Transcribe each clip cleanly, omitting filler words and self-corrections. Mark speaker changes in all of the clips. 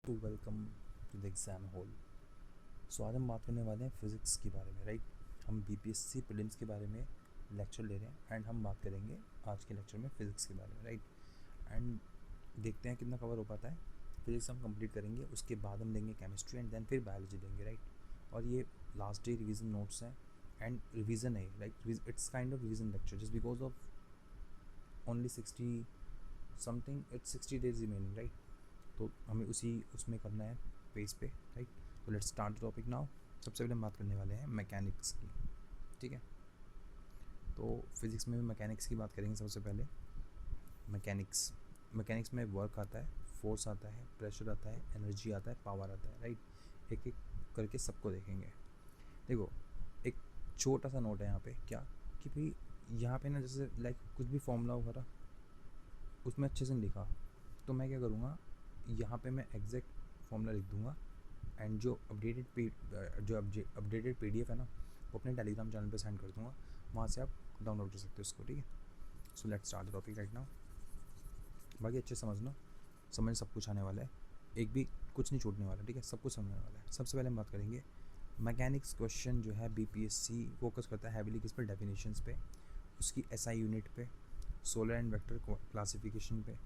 Speaker 1: To welcome to the exam hall. So आज हम बात करने वाले हैं फ़िज़िक्स के बारे में, राइट। हम बीपीएससी प्रीलिम्स के बारे में लेक्चर ले रहे हैं एंड हम बात करेंगे आज के लेक्चर में फ़िज़िक्स के बारे में, राइट। एंड देखते हैं कितना कवर हो पाता है। फिज़िक्स हम कंप्लीट करेंगे, उसके बाद हम लेंगे केमिस्ट्री एंड देन फिर बायोलॉजी लेंगे, राइट। और ये लास्ट डे रिवीजन नोट्स हैं एंड रिवीजन है, like it's kind of revision lecture just because of only 60 something, it's 60 days remaining, right. तो हमें उसमें करना है पेज पे, राइट। तो let's start the topic now. सबसे पहले हम बात करने वाले हैं मैकेनिक्स की, ठीक है। तो फिज़िक्स में मैकेनिक्स की बात करेंगे। सबसे पहले मैकेनिक्स में वर्क आता है, फोर्स आता है, प्रेशर आता है, एनर्जी आता है, पावर आता है, राइट। एक एक करके सबको देखेंगे। देखो, एक छोटा सा नोट है यहाँ पे, क्या कि भाई यहाँ पे ना जैसे लाइक कुछ भी फॉर्मूला वगैरह उसमें अच्छे से नहीं लिखा, तो मैं क्या करूँगा, यहाँ पे मैं एग्जैक्ट फॉर्मूला लिख दूँगा एंड जो अपडेटेड PDF है ना, वो अपने टेलीग्राम चैनल पे सेंड कर दूँगा, वहाँ से आप डाउनलोड कर सकते हो उसको, ठीक है। So let's start the topic right now. बाकी अच्छे समझना, समझ सब कुछ आने वाला है, एक भी कुछ नहीं छूटने वाला, ठीक है, सब कुछ समझने वाला है। सबसे पहले हम बात करेंगे मैकेनिक्स क्वेश्चन जो है बीपीएससी फोकस करता है हैविली किस पर, डेफिनेशंस पे, उसकी SI यूनिट पे, सोलर एंड वेक्टर क्लासिफिकेशन पे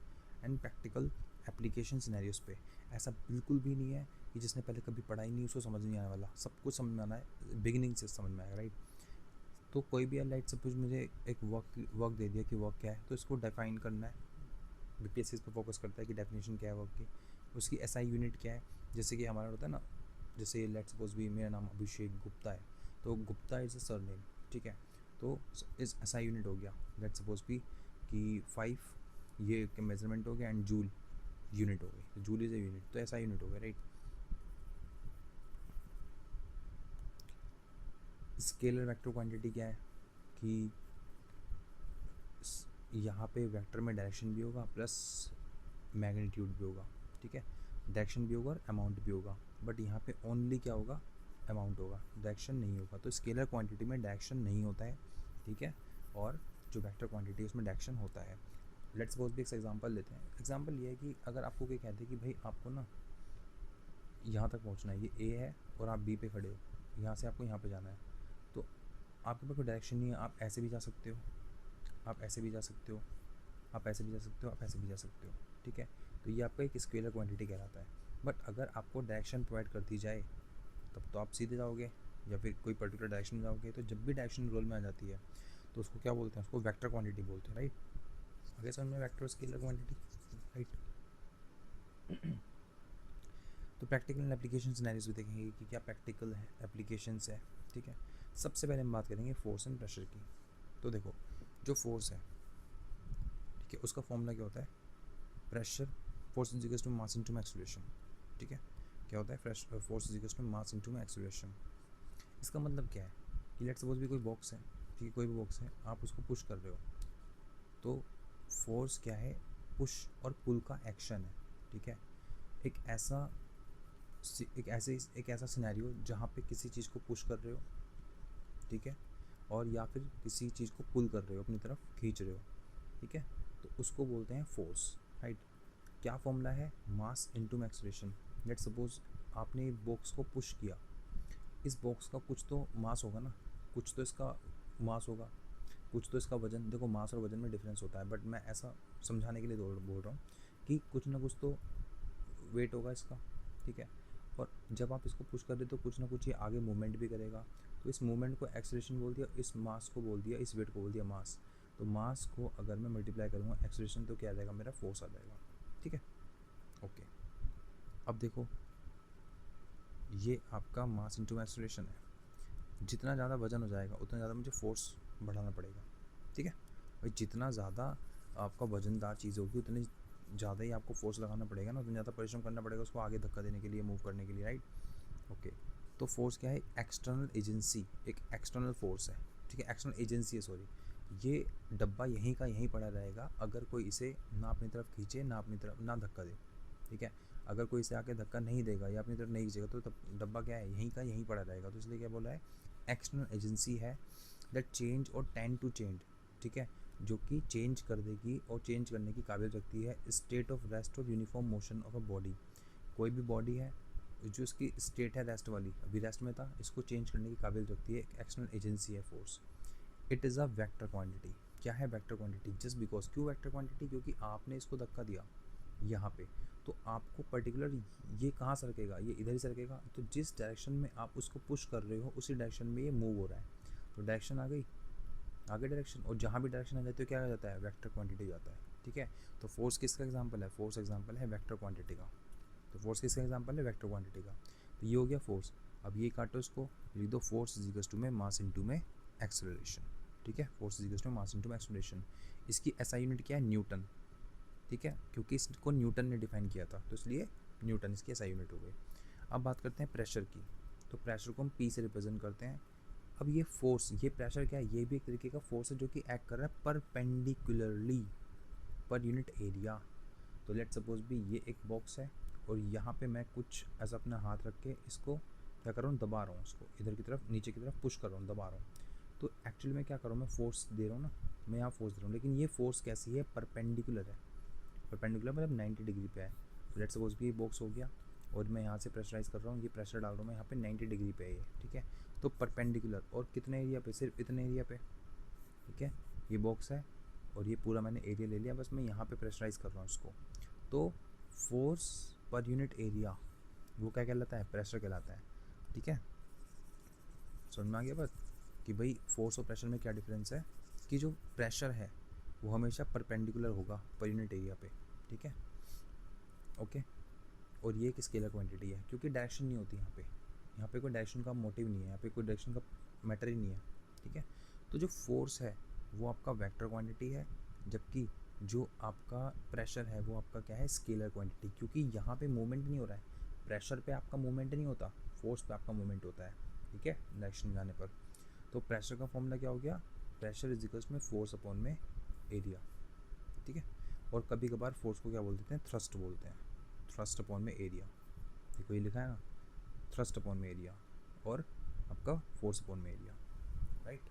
Speaker 1: एंड प्रैक्टिकल एप्लीकेशन सिनेरियोस पे। ऐसा बिल्कुल भी नहीं है कि जिसने पहले कभी पढ़ा ही नहीं उसको समझ नहीं आने वाला, सब कुछ समझ में आना है, बिगिनिंग से समझ में आएगा, राइट। तो कोई भी लाइट सपोज मुझे एक वर्क दे दिया कि वर्क क्या है, तो इसको डिफाइन करना है। बीपीएससी इस पर फोकस करता है कि डेफिनेशन क्या है वर्क की, उसकी SI यूनिट क्या है। जैसे कि हमारा होता है ना, जैसे लेट सपोज भी मेरा नाम अभिषेक गुप्ता है, तो गुप्ता इज़ अ सरनेम, ठीक है। तो इस SI यूनिट हो गया, लेट सपोज भी कि 5 ये मेजरमेंट हो गया एंड जूल यूनिट हो गई, तो जूल इज़ अ यूनिट, तो SI यूनिट हो गया, राइट। स्केलर वेक्टर क्वांटिटी क्या है कि यहाँ पे वेक्टर में डायरेक्शन भी होगा प्लस मैग्नीट्यूड भी होगा, ठीक है। डायरेक्शन भी होगा और अमाउंट भी होगा, बट यहाँ पे ओनली क्या होगा, अमाउंट होगा, डायरेक्शन नहीं होगा। तो स्केलर क्वांटिटी में डायरेक्शन नहीं होता है, ठीक है, और जो वेक्टर क्वांटिटी है उसमें डायरेक्शन होता है। लेट्स सपोज भी एक एग्जांपल लेते हैं। एग्जांपल ये है कि अगर आपको कोई कहते हैं कि भाई आपको ना यहाँ तक पहुँचना है, ये A है और आप B पे खड़े हो, यहाँ से आपको यहाँ पे जाना है, तो आपके पास कोई डायरेक्शन नहीं है। आप ऐसे भी जा सकते हो, आप ऐसे भी जा सकते हो, आप ऐसे भी जा सकते हो, आप ऐसे भी जा सकते हो, ठीक है। तो ये आपका एक स्केलर क्वांटिटी कहलाता है। बट अगर आपको डायरेक्शन प्रोवाइड कर दी जाए तब तो आप सीधे जाओगे या फिर कोई पर्टिकुलर डायरेक्शन में जाओगे। तो जब भी डायरेक्शन रोल में आ जाती है तो उसको क्या बोलते हैं, उसको वेक्टर क्वांटिटी बोलते हैं, राइट। आगे समझ में, वेक्टर स्केलर क्वांटिटी, राइट। तो प्रैक्टिकल एप्लीकेशन सिनेरियोस भी देखेंगे कि क्या प्रैक्टिकल है एप्लीकेशंस है, ठीक है। सबसे पहले हम बात करेंगे फोर्स एंड प्रेशर की। तो देखो, जो फोर्स है, ठीक है, उसका फॉर्मूला क्या होता है, pressure force is equals to mass into acceleration, ठीक है। क्या होता है, force is equals to mass into acceleration. इसका मतलब क्या है कि लेट्स सपोज भी कोई बॉक्स है, ठीक है, कोई भी बॉक्स है, आप उसको पुश कर रहे हो, तो फोर्स क्या है, पुश और पुल का एक्शन है, ठीक है। एक ऐसा एक ऐसा सिनेरियो जहाँ पे किसी चीज़ को पुश कर रहे हो, ठीक है, और या फिर किसी चीज़ को पुल कर रहे हो, अपनी तरफ खींच रहे हो, ठीक है, तो उसको बोलते हैं फोर्स, राइट। क्या फॉर्मूला है, मास इनटू एक्सेलरेशन। लेट सपोज आपने बॉक्स को पुश किया, इस बॉक्स का कुछ तो मास होगा ना, कुछ तो इसका मास होगा, कुछ तो इसका वजन। देखो, मास और वजन में डिफरेंस होता है, बट मैं ऐसा समझाने के लिए बोल रहा हूँ कि कुछ ना कुछ तो वेट होगा इसका, ठीक है। और जब आप इसको पुश कर दे तो कुछ ना कुछ ये आगे मूवमेंट भी करेगा, तो इस मूवमेंट को एक्सेलरेशन बोल दिया, इस मास को बोल दिया, इस वेट को बोल दिया मास। तो मास को अगर मैं मल्टीप्लाई करूँगा एक्सेलरेशन, तो क्या आ जाएगा, मेरा फोर्स आ जाएगा, ठीक है, ओके। अब देखो, ये आपका मास इंटू एक्सेलरेशन है। जितना ज़्यादा वजन हो जाएगा उतना ज़्यादा मुझे फोर्स बढ़ाना पड़ेगा, ठीक है भाई। जितना ज़्यादा आपका वजनदार चीज़ होगी उतनी ज़्यादा ही आपको फोर्स लगाना पड़ेगा ना, उतना ज़्यादा परिश्रम करना पड़ेगा उसको आगे धक्का देने के लिए, मूव करने के लिए, राइट, ओके। तो फोर्स क्या है, एक्सटर्नल एजेंसी, एक एक्सटर्नल फोर्स है, ठीक है, एक्सटर्नल एजेंसी है, सॉरी। ये डब्बा यहीं का यहीं पड़ा रहेगा, अगर कोई इसे ना अपनी तरफ खींचे ना अपनी तरफ ना धक्का दे, ठीक है। अगर कोई इसे आके धक्का नहीं देगा या अपनी तरफ नहीं खींचेगा तो तब डब्बा क्या है, यहीं का यहीं पड़ा रहेगा। तो इसलिए क्या बोला है, एक्सटर्नल एजेंसी है दैट चेंज और टेंड टू चेंज, ठीक है, जो कि चेंज कर देगी और चेंज करने की काबिलियत रखती है स्टेट ऑफ रेस्ट और uniform motion of a body. कोई भी बॉडी है जो इसकी स्टेट है रेस्ट वाली, अभी रेस्ट में था, इसको चेंज करने की काबिलियत रखती है, एक एक्सटर्नल एजेंसी है force. It is a vector quantity. क्या है वेक्टर क्वांटिटी? जस्ट बिकॉज, क्यों वेक्टर क्वांटिटी? क्योंकि आपने इसको धक्का दिया यहाँ पे, तो आपको पर्टिकुलर ये कहाँ सरकेगा, ये इधर ही सरकेगा, तो जिस डायरेक्शन में आप उसको पुश कर रहे हो उसी डायरेक्शन में ये मूव हो रहा है, तो डायरेक्शन आ गई, आगे डायरेक्शन, और जहाँ भी डायरेक्शन आ जाती है क्या आ जाता है, वेक्टर क्वांटिटी जाता है। ठीक है, तो फोर्स किसका एग्जांपल है? फोर्स एग्जांपल है वेक्टर क्वांटिटी का। तो फोर्स किसका एग्जांपल है? वेक्टर क्वांटिटी का। तो ये हो गया फोर्स। अब ये काटो, इसको लिख दो, फोर्स इज इक्वल टू में मास इनटू में एक्सेलरेशन। ठीक है, force is equal to mass into में एक्सेलरेशन। इसकी एसआई यूनिट क्या है? न्यूटन। ठीक है, क्योंकि इसको न्यूटन ने डिफाइन किया था, तो इसलिए न्यूटन इसकी एसआई यूनिट हो गई। अब बात करते हैं प्रेशर की। तो प्रेशर को हम पी से रिप्रेजेंट करते हैं। अब ये फोर्स, ये प्रेशर क्या है? ये भी एक तरीके का फोर्स है जो कि एक्ट कर रहा है परपेंडिकुलरली पर यूनिट एरिया। तो लेट सपोज भी ये एक बॉक्स है और यहाँ पे मैं कुछ ऐसा अपना हाथ रख के इसको क्या कर रहा हूँ, दबा रहा हूँ, उसको इधर की तरफ, नीचे की तरफ पुश कर रहा हूँ, दबा रहा हूँ। तो एक्चुअली मैं क्या कर रहा हूँ, मैं फोर्स दे रहा हूँ ना, मैं यहाँ फोर्स दे रहा हूँ, लेकिन ये फोर्स कैसी है? परपेंडिकुलर है। परपेंडिकुलर मतलब 90 डिग्री पे है। तो लेट सपोज भी ये बॉक्स हो गया और मैं यहाँ से प्रेशराइज कर रहा हूँ, ये प्रेशर डाल रहा हूँ मैं यहाँ पे 90 डिग्री पे है ये। ठीक है, तो परपेंडिकुलर, और कितने एरिया पे? सिर्फ इतने एरिया पे। ठीक है, ये बॉक्स है और ये पूरा मैंने एरिया ले लिया, बस मैं यहाँ पे प्रेशराइज कर रहा हूँ इसको। तो फोर्स पर यूनिट एरिया वो क्या कहलाता है? प्रेशर कहलाता है। ठीक है, समझ में आ गया बात कि भाई फोर्स और प्रेशर में क्या डिफरेंस है, कि जो प्रेशर है वो हमेशा परपेंडिकुलर होगा पर यूनिट एरिया पे। ठीक है, ओके। और ये एक स्केलर क्वांटिटी है, क्योंकि डायरेक्शन नहीं होती यहाँ पे कोई डायरेक्शन का मोटिव नहीं है, यहाँ पे कोई डायरेक्शन का मैटर ही नहीं है। ठीक है, तो जो फोर्स है वो आपका वेक्टर क्वांटिटी है, जबकि जो आपका प्रेशर है वो आपका क्या है? स्केलर क्वांटिटी, क्योंकि यहाँ पे मूवमेंट नहीं हो रहा है, प्रेशर पे आपका मूवमेंट नहीं होता, फोर्स पे आपका मूवमेंट होता है। ठीक है, डायरेक्शन जाने पर। तो प्रेशर का फॉर्मूला क्या हो गया? प्रेशर इज इक्वल्स में फोर्स अपॉन में एरिया। ठीक है, और कभी कभार फोर्स को क्या बोल देते हैं? थ्रस्ट बोलते हैं, थ्रस्ट अपॉन में एरिया। देखो ये लिखा है ना, थ्रस्ट अपॉन में एरिया और आपका फोर्स अपॉन में एरिया, राइट।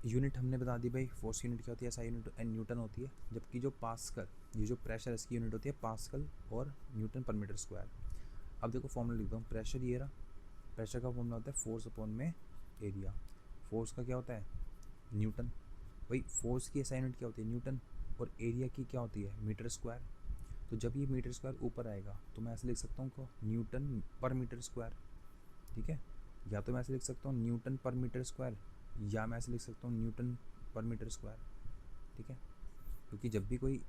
Speaker 1: यूनिट हमने बता दी भाई, फोर्स यूनिट क्या होती है? एसआई यूनिट एंड न्यूटन होती है, जबकि जो पास्कल, ये जो प्रेशर इसकी यूनिट होती है पास्कल और न्यूटन पर मीटर स्क्वायर। अब देखो फॉर्मूला लिखता हूँ, प्रेशर ये रहा, प्रेशर का फॉर्मूला होता है फोर्स अपॉन में एरिया। फोर्स का क्या होता है? न्यूटन। भाई फोर्स की एसआई यूनिट क्या होती है? न्यूटन। और एरिया की क्या होती है? Metre square. तो जब ये मीटर स्क्वायर ऊपर आएगा तो मैं ऐसे लिख सकता हूँ को न्यूटन पर मीटर स्क्वायर। ठीक है, या तो मैं ऐसे लिख सकता हूँ न्यूटन पर मीटर स्क्वायर, या मैं ऐसे लिख सकता हूँ न्यूटन पर मीटर स्क्वायर। ठीक है, क्योंकि जब भी कोई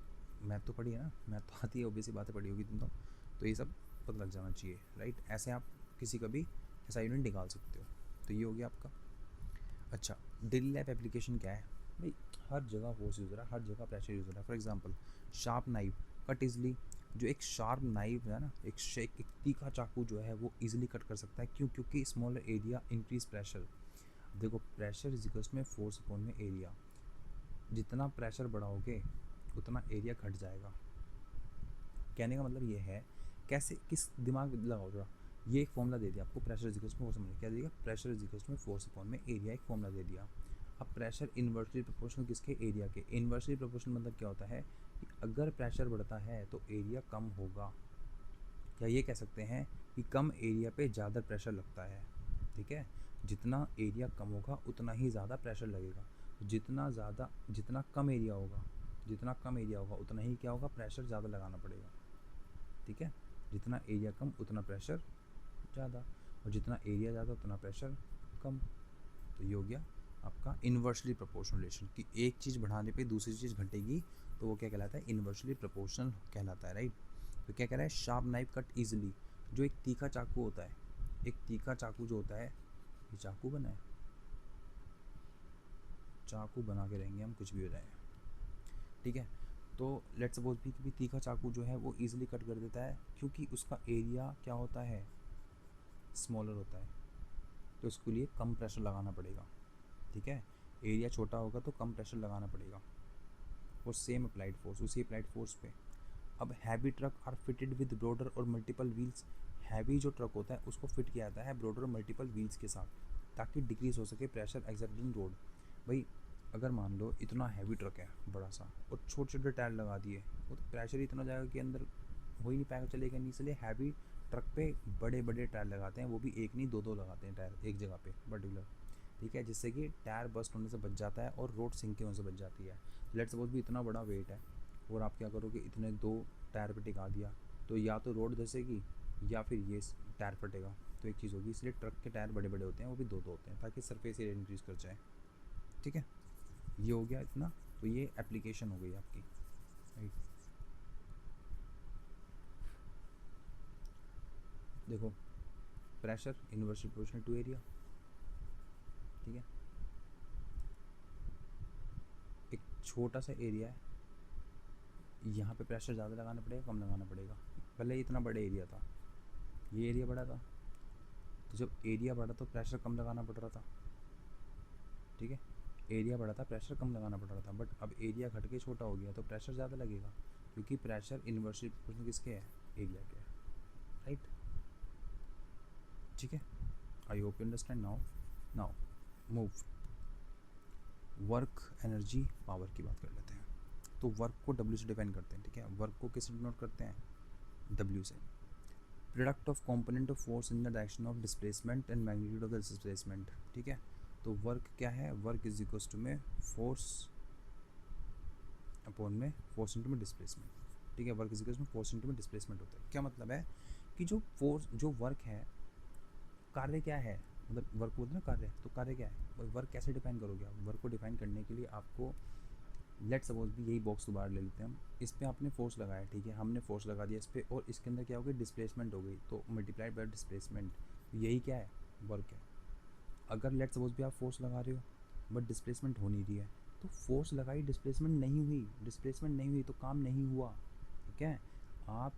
Speaker 1: मैथ तो पढ़ी है ना, मैथ तो आती है, ऑब्वियसली बातें पढ़ी होगी तुम तो ये सब पता लग जाना चाहिए, राइट। ऐसे आप किसी का भी ऐसा यूनिट निकाल सकते हो। तो ये हो गया आपका। अच्छा, डेली लाइफ एप्लीकेशन क्या है भाई? हर जगह फोर्स यूज़ हो रहा है, हर जगह प्रेशर यूज़ हो रहा है। For example sharp knife cut easily. जो एक शार्प नाइफ है ना, एक तीखा चाकू जो है वो इजीली कट कर सकता है, क्यों? क्योंकि स्मॉलर एरिया इंक्रीज प्रेशर। देखो प्रेशर इज इक्वल्स में फोर्स अपॉन में एरिया, जितना प्रेशर बढ़ाओगे उतना एरिया घट जाएगा। कहने का मतलब ये है, कैसे, किस दिमाग लगाओ जरा, ये एक फॉर्मूला दे दिया आपको, प्रेशर इज इक्वल्स में फोर्स अपॉन, क्या दिया? प्रेशर इज इक्वल्स में फोर्स अपॉन में एरिया, एक फॉर्मूला दे दिया। अब प्रेशर इन्वर्सली प्रोपोर्शनल किसके? एरिया के। इन्वर्सली प्रोपोर्शनल मतलब क्या होता है कि अगर प्रेशर बढ़ता है तो एरिया कम होगा, या ये कह सकते हैं कि कम एरिया पे ज़्यादा प्रेशर लगता है। ठीक है, जितना एरिया कम होगा उतना ही ज़्यादा प्रेशर लगेगा, जितना कम एरिया होगा, उतना ही क्या होगा? प्रेशर ज़्यादा लगाना पड़ेगा। ठीक है, जितना एरिया कम उतना प्रेशर ज़्यादा, और जितना एरिया ज़्यादा उतना प्रेशर कम। तो ये हो गया आपका इन्वर्सली प्रोपोर्शनल रिलेशन, कि एक चीज़ बढ़ाने पे दूसरी चीज़ घटेगी, तो वो क्या कहलाता है? इन्वर्सली प्रोपोर्शनल कहलाता है, राइट। तो क्या कह रहा है? Sharp knife cut easily. जो एक तीखा चाकू होता है, एक तीखा चाकू जो होता है, ये चाकू बना है, चाकू बना के रहेंगे हम, कुछ भी हो जाए। ठीक है, तो लेट्स सपोज भी तीखा चाकू जो है वो ईजिली कट कर देता है, क्योंकि उसका एरिया क्या होता है? स्मॉलर होता है, तो इसके लिए कम प्रेशर लगाना पड़ेगा। ठीक है, एरिया छोटा होगा तो कम प्रेशर लगाना पड़ेगा। और सेम अप्लाइड फोर्स, उसी अप्लाइड फोर्स पे। अब heavy truck are fitted with broader और मल्टीपल व्हील्स। हैवी जो ट्रक होता है उसको फिट किया जाता है ब्रोडर और मल्टीपल व्हील्स के साथ, ताकि डिक्रीज हो सके प्रेशर एग्जर्टेड इन रोड। भाई अगर मान लो इतना हैवी ट्रक है बड़ा सा, और छोटे छोटे टायर लगा दिए, वो तो प्रेशर इतना जाएगा कि अंदर हो ही नहीं पाएगा, चलेगा नहीं। इसलिए हैवी ट्रक पे बड़े बड़े टायर लगाते हैं, वो भी एक नहीं 2-2 लगाते हैं टायर एक जगह पे पर्टिकुलर, ठीक है, जिससे कि टायर बस्ट होने से बच जाता है और रोड सिंक होने से बच जाती है। लेट्स सपोज भी इतना बड़ा वेट है और आप क्या करोगे, इतने 2 टायर पे टिका दिया, तो या तो रोड धंसेगी या फिर ये टायर फटेगा, तो एक चीज़ होगी। इसलिए ट्रक के टायर बड़े बड़े होते हैं, वो भी 2-2 होते हैं, ताकि सरफेस एरिया इंक्रीज़ कर जाए, ठीक है। ये हो गया इतना, तो ये एप्लीकेशन हो गई आपकी, राइट। देखो, pressure inversely proportional to area, ठीक है। एक छोटा सा एरिया है, यहाँ पे प्रेशर ज़्यादा लगाना पड़ेगा कम लगाना पड़ेगा। पहले इतना बड़ा एरिया था, ये एरिया बड़ा था, तो जब एरिया बढ़ा तो प्रेशर कम लगाना पड़ रहा था, ठीक है। एरिया बढ़ा था, प्रेशर कम लगाना पड़ रहा था, बट अब एरिया घट के छोटा हो गया तो प्रेशर ज़्यादा लगेगा, क्योंकि प्रेशर इनवर्सली प्रोपोर्शनल किसके है, एरिया के है, राइट, ठीक है। I hope you understand now. Now move, work energy power की बात कर लेते हैं। तो वर्क को W से डिफाइन करते हैं, ठीक है। वर्क को किससे डिनोट करते हैं, W से। Product of component of force in the direction of displacement and magnitude of the displacement, ठीक है। तो वर्क क्या है, वर्क इज इक्वल्स टू में फोर्स अपॉन में फोर्स इंटू में डिस्प्लेसमेंट, ठीक है। वर्क इज इक्वल्स में फोर्स इंटू में डिस्प्लेसमेंट होता है। क्या मतलब है कि जो फोर्स, जो वर्क है, कार्य क्या है, मतलब वर्क बोलते हैं ना कार्य, तो कार्य क्या है, वर्क कैसे डिफाइन करोगे आप। वर्क को डिफाइन करने के लिए आपको, लेट सपोज भी यही बॉक्स दोबारा ले लेते हैं हम, इस पर आपने फोर्स लगाया, ठीक है, हमने फोर्स लगा दिया इस पर, और इसके अंदर क्या हो गई, डिस्प्लेसमेंट हो गई, तो मल्टीप्लाइड बाय डिस्प्लेसमेंट, यही क्या है, वर्क है। अगर लेट सपोज भी आप फोर्स लगा रहे हो बट डिस्प्लेसमेंट हो नहीं रही है, तो फोर्स लगाई डिस्प्लेसमेंट नहीं हुई, डिस्प्लेसमेंट नहीं हुई तो काम नहीं हुआ, ठीक है। आप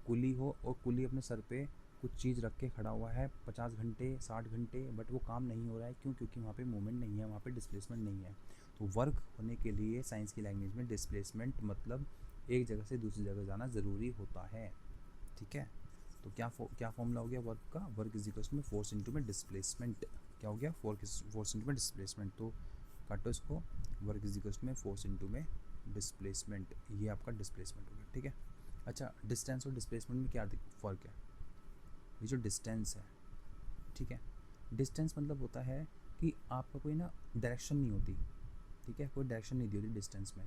Speaker 1: कुली हो और कुली अपने सर पे कुछ चीज़ रख के खड़ा हुआ है 50 घंटे 60 घंटे, बट वो काम नहीं हो रहा है, क्यों, क्योंकि वहाँ पे मूवमेंट नहीं है, वहाँ पे डिस्प्लेसमेंट नहीं है। तो वर्क होने के लिए साइंस की लैंग्वेज में डिस्प्लेसमेंट मतलब एक जगह से दूसरी जगह जाना ज़रूरी होता है, ठीक है। तो क्या फॉर्मूला हो गया वर्क का, वर्क इज इक्वल में फोर्स इंटू में डिस्प्लेसमेंट, क्या हो गया, फोर्स इंटू में डिस्प्लेसमेंट। तो काटो इसको, वर्क इज इक्वल में फोर्स इंटू में डिस्प्लेसमेंट, ये आपका डिस्प्लेसमेंट हो गया, ठीक है। अच्छा, डिस्टेंस और डिस्प्लेसमेंट में क्या फ़र्क है, ये जो डिस्टेंस है, ठीक है, डिस्टेंस मतलब होता है कि आपका कोई ना डायरेक्शन नहीं होती, ठीक है, कोई डायरेक्शन नहीं दी होती डिस्टेंस में।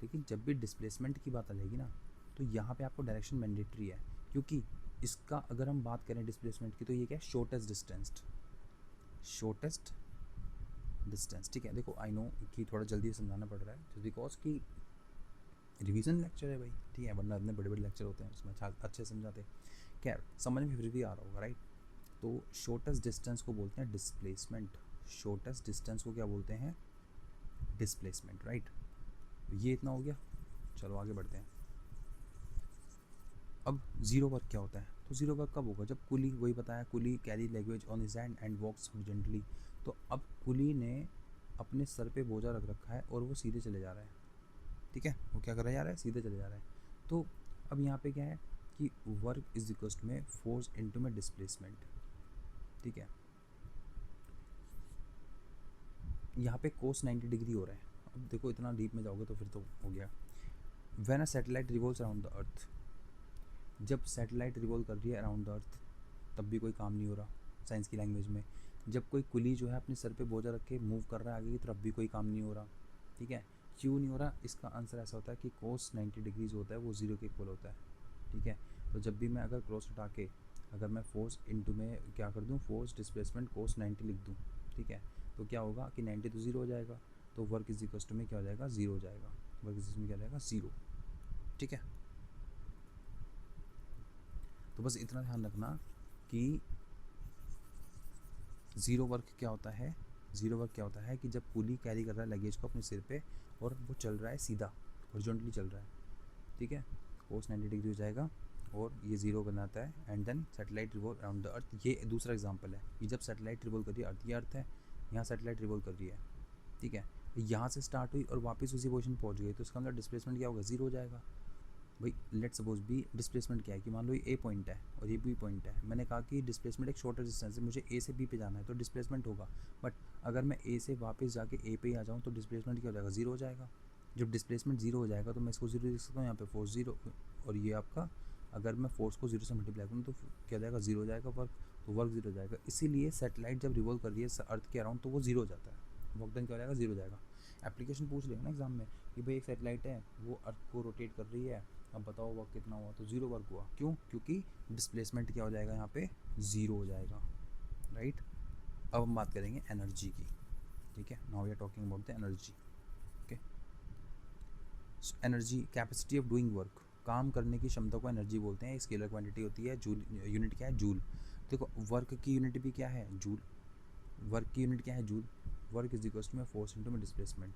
Speaker 1: लेकिन जब भी डिस्प्लेसमेंट की बात आ जाएगी ना, तो यहाँ पे आपको डायरेक्शन मैंडेटरी है, क्योंकि इसका अगर हम बात करें डिस्प्लेसमेंट की, तो ये क्या है, शॉर्टेस्ट डिस्टेंस, ठीक है। देखो आई नो कि थोड़ा जल्दी समझाना पड़ रहा है, जस्ट बिकॉज कि रिवीजन लेक्चर है भाई, ठीक है, वरना इतने बड़े बड़े लेक्चर होते हैं उसमें अच्छे समझाते। खैर समझ में फिर भी आ रहा होगा, राइट। तो शॉर्टेस्ट डिस्टेंस को बोलते हैं डिस्प्लेसमेंट, शॉर्टेस्ट डिस्टेंस को क्या बोलते हैं, डिस्प्लेसमेंट, राइट। ये इतना हो गया, चलो आगे बढ़ते हैं। अब जीरो वर्क क्या होता है, तो जीरो वर्क कब होगा, जब कुली, वही बताया, coolie carry luggage on his hand and walks horizontally. तो अब कुली ने अपने सर पे बोझा रख रखा है और वो सीधे चले जा रहा है, ठीक है, वो क्या कर जा रहा है, सीधे चले जा रहा है। तो अब यहाँ पे क्या है कि वर्क इज इक्वल में फोर्स इनटू में डिस्प्लेसमेंट, ठीक है। यहाँ पे कोस 90 डिग्री हो रहा है। अब देखो इतना डीप में जाओगे तो फिर तो हो गया। When a satellite revolves around the अर्थ, जब सैटेलाइट रिवॉल्व कर रही है अराउंड द अर्थ, तब भी कोई काम नहीं हो रहा साइंस की लैंग्वेज में। जब कोई कुली जो है अपने सर पे बोझा रख के मूव कर रहा है आगे की तरफ, भी कोई काम नहीं हो रहा, ठीक है। क्यों नहीं हो रहा, इसका आंसर ऐसा होता है कि कोस 90 डिग्री जो होता है वो ज़ीरो के इक्वल होता है, ठीक है। तो जब भी मैं अगर क्रॉस हटा के अगर मैं फोर्स इनटू में क्या कर दूँ, फोर्स डिस्प्लेसमेंट कोस 90 लिख दूँ, ठीक है, तो क्या होगा कि 90 तो ज़ीरो हो जाएगा, तो वर्क इज इक्वल टू में क्या हो जाएगा, ज़ीरो हो जाएगा, वर्क इज में क्या हो जाएगा, ज़ीरो, ठीक है। तो बस इतना ध्यान रखना कि ज़ीरो वर्क क्या होता है, ज़ीरो वर्क क्या होता है कि जब कुली कैरी कर रहा है लगेज को अपने सिर पे और वो चल रहा है सीधा, हॉरिजॉन्टली चल रहा है, ठीक है, कोस 90 डिग्री हो जाएगा और ये ज़ीरो बनाता है। And then satellite revolve around the earth, ये दूसरा एग्जांपल है कि जब सैटेलाइट रिवॉल्व कर रही है अर्थ, ये अर्थ है, यहाँ सैटेलाइट रिवॉल्व कर रही है, ठीक है, यहाँ से स्टार्ट हुई और वापस उसी पोजीशन पहुँच गई, तो इसका मतलब डिस्प्लेसमेंट क्या होगा, ज़ीरो हो जाएगा। भाई लेट सपोज भी डिस्प्लेसमेंट क्या है कि मान लो ये ए पॉइंट है और ये बी पॉइंट है, मैंने कहा कि डिस्प्लेसमेंट एक शॉर्टर डिस्टेंस है, मुझे ए से बी पे जाना है तो डिस्प्लेसमेंट होगा। बट अगर मैं ए से वापस जाके ए पे ही आ जाऊँ तो डिस्प्लेसमेंट क्या हो जाएगा, ज़ीरो हो जाएगा। जब डिस्प्लेसमेंट ज़ीरो हो जाएगा तो मैं इसको ज़ीरो लिख सकता हूँ यहाँ पे, फोर्स ज़ीरो, और ये आपका अगर मैं फोर्स को 0 से मल्टीप्लाई करूँ तो क्या हो जाएगा, 0 हो जाएगा वर्क, तो वर्क 0 हो जाएगा। इसीलिए सैटेलाइट जब रिवॉल्व कर रही है अर्थ के अराउंड तो वो 0 हो जाता है, वर्क डन क्या हो जाएगा, 0 हो जाएगा। एप्लीकेशन पूछ लेगा ना एग्जाम में कि भाई एक सैटेलाइट है वो अर्थ को रोटेट कर रही है, अब बताओ वर्क कितना हुआ, तो 0 वर्क हुआ। क्यों? क्योंकि डिस्प्लेसमेंट क्या हो जाएगा यहाँ पे, 0 हो जाएगा, राइट। अब हम बात करेंगे एनर्जी की, ठीक है। Now we are talking about the energy, okay. Energy capacity of doing work, काम करने की क्षमता को एनर्जी बोलते हैं। स्केलर क्वांटिटी होती है, जूल यूनिट क्या है, जूल। देखो वर्क की यूनिट भी क्या है, जूल। वर्क की यूनिट क्या है, joule. Work is equals to में फोर्स इंटू में डिस्प्लेसमेंट।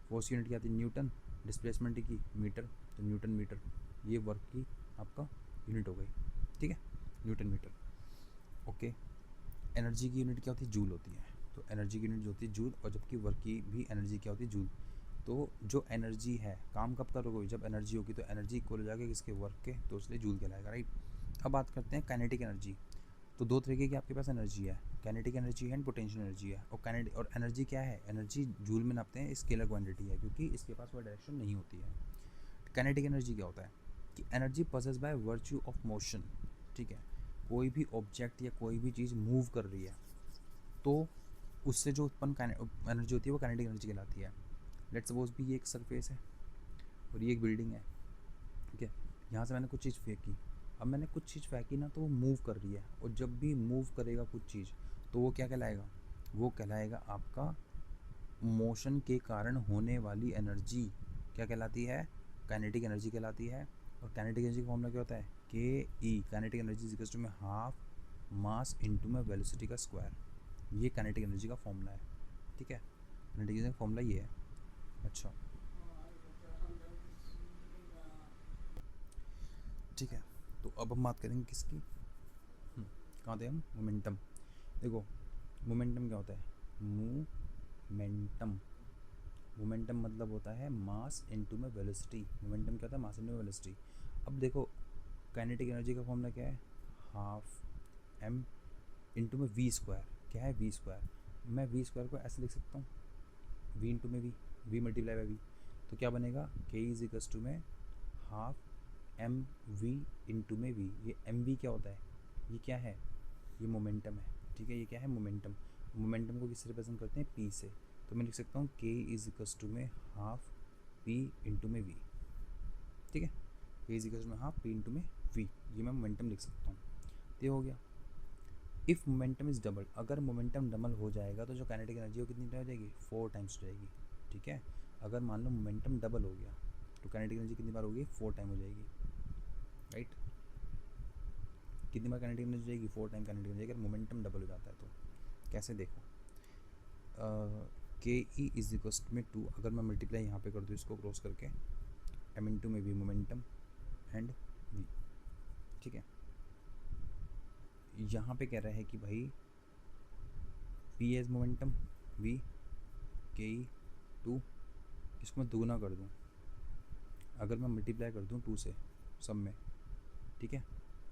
Speaker 1: फोर्स यूनिट क्या आती है, न्यूटन। डिस्प्लेसमेंट की मीटर, तो न्यूटन मीटर। ये वर्क की आपका यूनिट हो गई, ठीक है, न्यूटन मीटर, ओके। एनर्जी की यूनिट क्या होती है, जूल होती है। तो एनर्जी की यूनिट जो होती है जूल, और जबकि वर्क की भी एनर्जी क्या होती है, जूल। तो जो एनर्जी है, काम कब करोगे, जब एनर्जी होगी, तो एनर्जी इक्वल हो जाएगा किसके, वर्क के, तो इसलिए जूल कहलाएगा, राइट। अब बात करते हैं काइनेटिक एनर्जी। तो दो तरीके की आपके पास एनर्जी है, काइनेटिक एनर्जी है एंड पोटेंशियल एनर्जी है। और एनर्जी क्या है, एनर्जी जूल में नापते हैं, स्केलर क्वांटिटी है, क्योंकि इसके पास वो डायरेक्शन नहीं होती है। काइनेटिक एनर्जी क्या होता है कि energy possesses by virtue of motion, ठीक है। कोई भी ऑब्जेक्ट या कोई भी चीज़ मूव कर रही है तो उससे जो उत्पन्न एनर्जी होती है वो काइनेटिक एनर्जी कहलाती है। लेट्स सपोज भी ये एक सरफेस है और ये एक बिल्डिंग है, ठीक है। यहाँ से मैंने कुछ चीज़ फेंकी, अब मैंने कुछ चीज़ फेंकी ना, तो वो मूव कर रही है, और जब भी मूव करेगा कुछ चीज़ तो वो क्या कहलाएगा, वो कहलाएगा आपका मोशन के कारण होने वाली एनर्जी, क्या कहलाती है, काइनेटिक एनर्जी कहलाती है। और काइनेटिक एनर्जी का फॉर्मूला क्या होता है, K E. Kinetic energy is equal to में हाफ मास इनटू में वेलोसिटी का स्क्वायर। ये काइनेटिक एनर्जी का फॉर्मूला है, ठीक है। काइनेटिक एनर्जी का फॉर्मूला ये है। अच्छा, ठीक है। तो अब हम बात करेंगे किसकी, कहाँ थे हम, मोमेंटम। देखो मोमेंटम क्या होता है, मोमेंटम, मोमेंटम मतलब होता है मास इनटू में वेलोसिटी। मोमेंटम क्या होता है, मास इनटू में वेलोसिटी। अब देखो काइनेटिक एनर्जी का फॉर्मूला क्या है, हाफ एम इंटू में वी स्क्वायर। क्या है, वी स्क्वायर। मैं वी स्क्वायर को ऐसे लिख सकता हूँ, वी इंटू में वी मल्टीप्लाई बाई वी, तो क्या बनेगा, के इज इक्वल्स टू में हाफ एम वी इंटू में वी। ये एम वी क्या होता है, ये क्या है, ये मोमेंटम है, ठीक है। ये क्या है, मोमेंटम। मोमेंटम को किससे रिप्रेजेंट करते हैं, पी से। तो मैं लिख सकता हूँ के इज इक्वल्स टू में हाफ पी इंटू में वी, ठीक है। के इज इक्वल्स टू में हाफ पी इंटू में वी, ये मैं मोमेंटम लिख सकता हूँ। तो ये हो गया। इफ़ मोमेंटम इज़ डबल, अगर मोमेंटम डबल हो जाएगा तो जो काइनेटिक एनर्जी हो कितनी हो जाएगी, 4 टाइम्स हो जाएगी, ठीक है। अगर मान लो मोमेंटम डबल हो गया तो काइनेटिक एनर्जी कितनी बार होगी, 4 टाइम हो जाएगी, राइट। कितनी बार काइनेटिक एनर्जी हो जाएगी, 4 टाइम काइनेटिक एनर्जी, अगर मोमेंटम डबल हो जाता है तो। कैसे, देखो के ई इज इक्वल्स में 2, अगर मैं मल्टीप्लाई यहाँ पे कर दूँ इसको क्रॉस करके, एम इंटू में वी मोमेंटम एंड वी, ठीक है। यहाँ पे कह रहा है कि भाई पी एज मोमेंटम, वी के ई 2, इसको मैं दोगुना कर दूँ, अगर मैं मल्टीप्लाई कर दूँ 2 से सब में, ठीक है,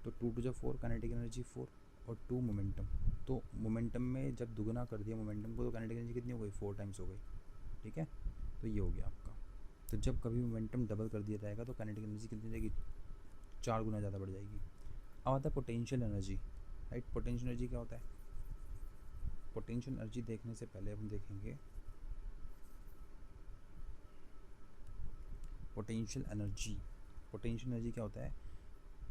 Speaker 1: तो 2 टू जो 4, काइनेटिक एनर्जी 4 और 2 मोमेंटम। तो मोमेंटम में जब दुगना कर दिया मोमेंटम को तो काइनेटिक एनर्जी कितनी हो गई, 4 टाइम्स हो गई, ठीक है। तो ये हो गया आपका। तो जब कभी मोमेंटम डबल कर दिया जाएगा तो काइनेटिक एनर्जी कितनी हो जाएगी, 4 गुना ज़्यादा बढ़ जाएगी। अब आता है potential energy, right. Potential energy क्या होता है, पोटेंशियल एनर्जी देखने से पहले हम देखेंगे पोटेंशियल एनर्जी। पोटेंशियल एनर्जी क्या होता है,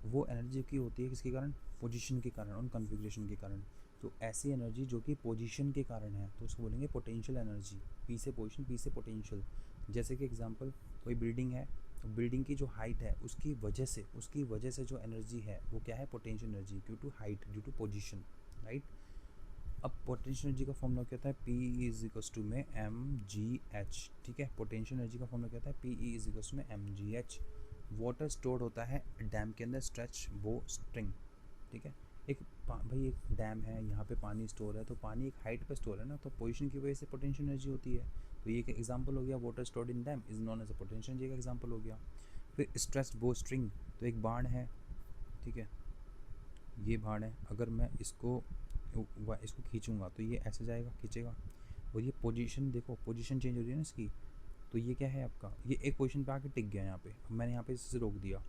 Speaker 1: वो एनर्जी की होती है किसके कारण, पोजीशन के कारण और कॉन्फ़िगरेशन के कारण। तो ऐसी एनर्जी जो कि पोजीशन के कारण है तो उसको बोलेंगे पोटेंशियल एनर्जी। पी से पोजीशन, पी से पोटेंशियल। जैसे कि एग्जांपल, कोई बिल्डिंग है, बिल्डिंग की जो हाइट है उसकी वजह से जो एनर्जी है वो क्या है, potential energy, due to height, due to position, right. अब पोटेंशियल एनर्जी का फॉर्मूला क्या होता है, पी इज इक्वल्स टू में एम जी एच, ठीक है। पोटेंशियल एनर्जी का फॉर्मूला क्या होता है, P E is equals to में M G H. Water stored होता है डैम के अंदर, स्ट्रेच बो स्ट्रिंग, ठीक है। एक भाई एक डैम है, यहाँ पे पानी स्टोर है, तो पानी एक हाइट पे स्टोर है ना, तो पोजीशन की वजह से पोटेंशियल एनर्जी होती है। तो ये एक एग्जांपल हो गया, water stored in dam is known as a potential energy का एग्जांपल हो गया। फिर स्ट्रेच बो स्ट्रिंग, तो एक बाण है, ठीक है, ये बाण है, अगर मैं इसको खींचूंगा तो ये ऐसे जाएगा, खींचेगा, और ये पोजीशन देखो, पोजीशन चेंज हो रही है ना इसकी। तो ये क्या है आपका, ये एक पोजीशन पे आके टिक गया यहाँ पे, अब मैंने यहाँ पे इसे रोक दिया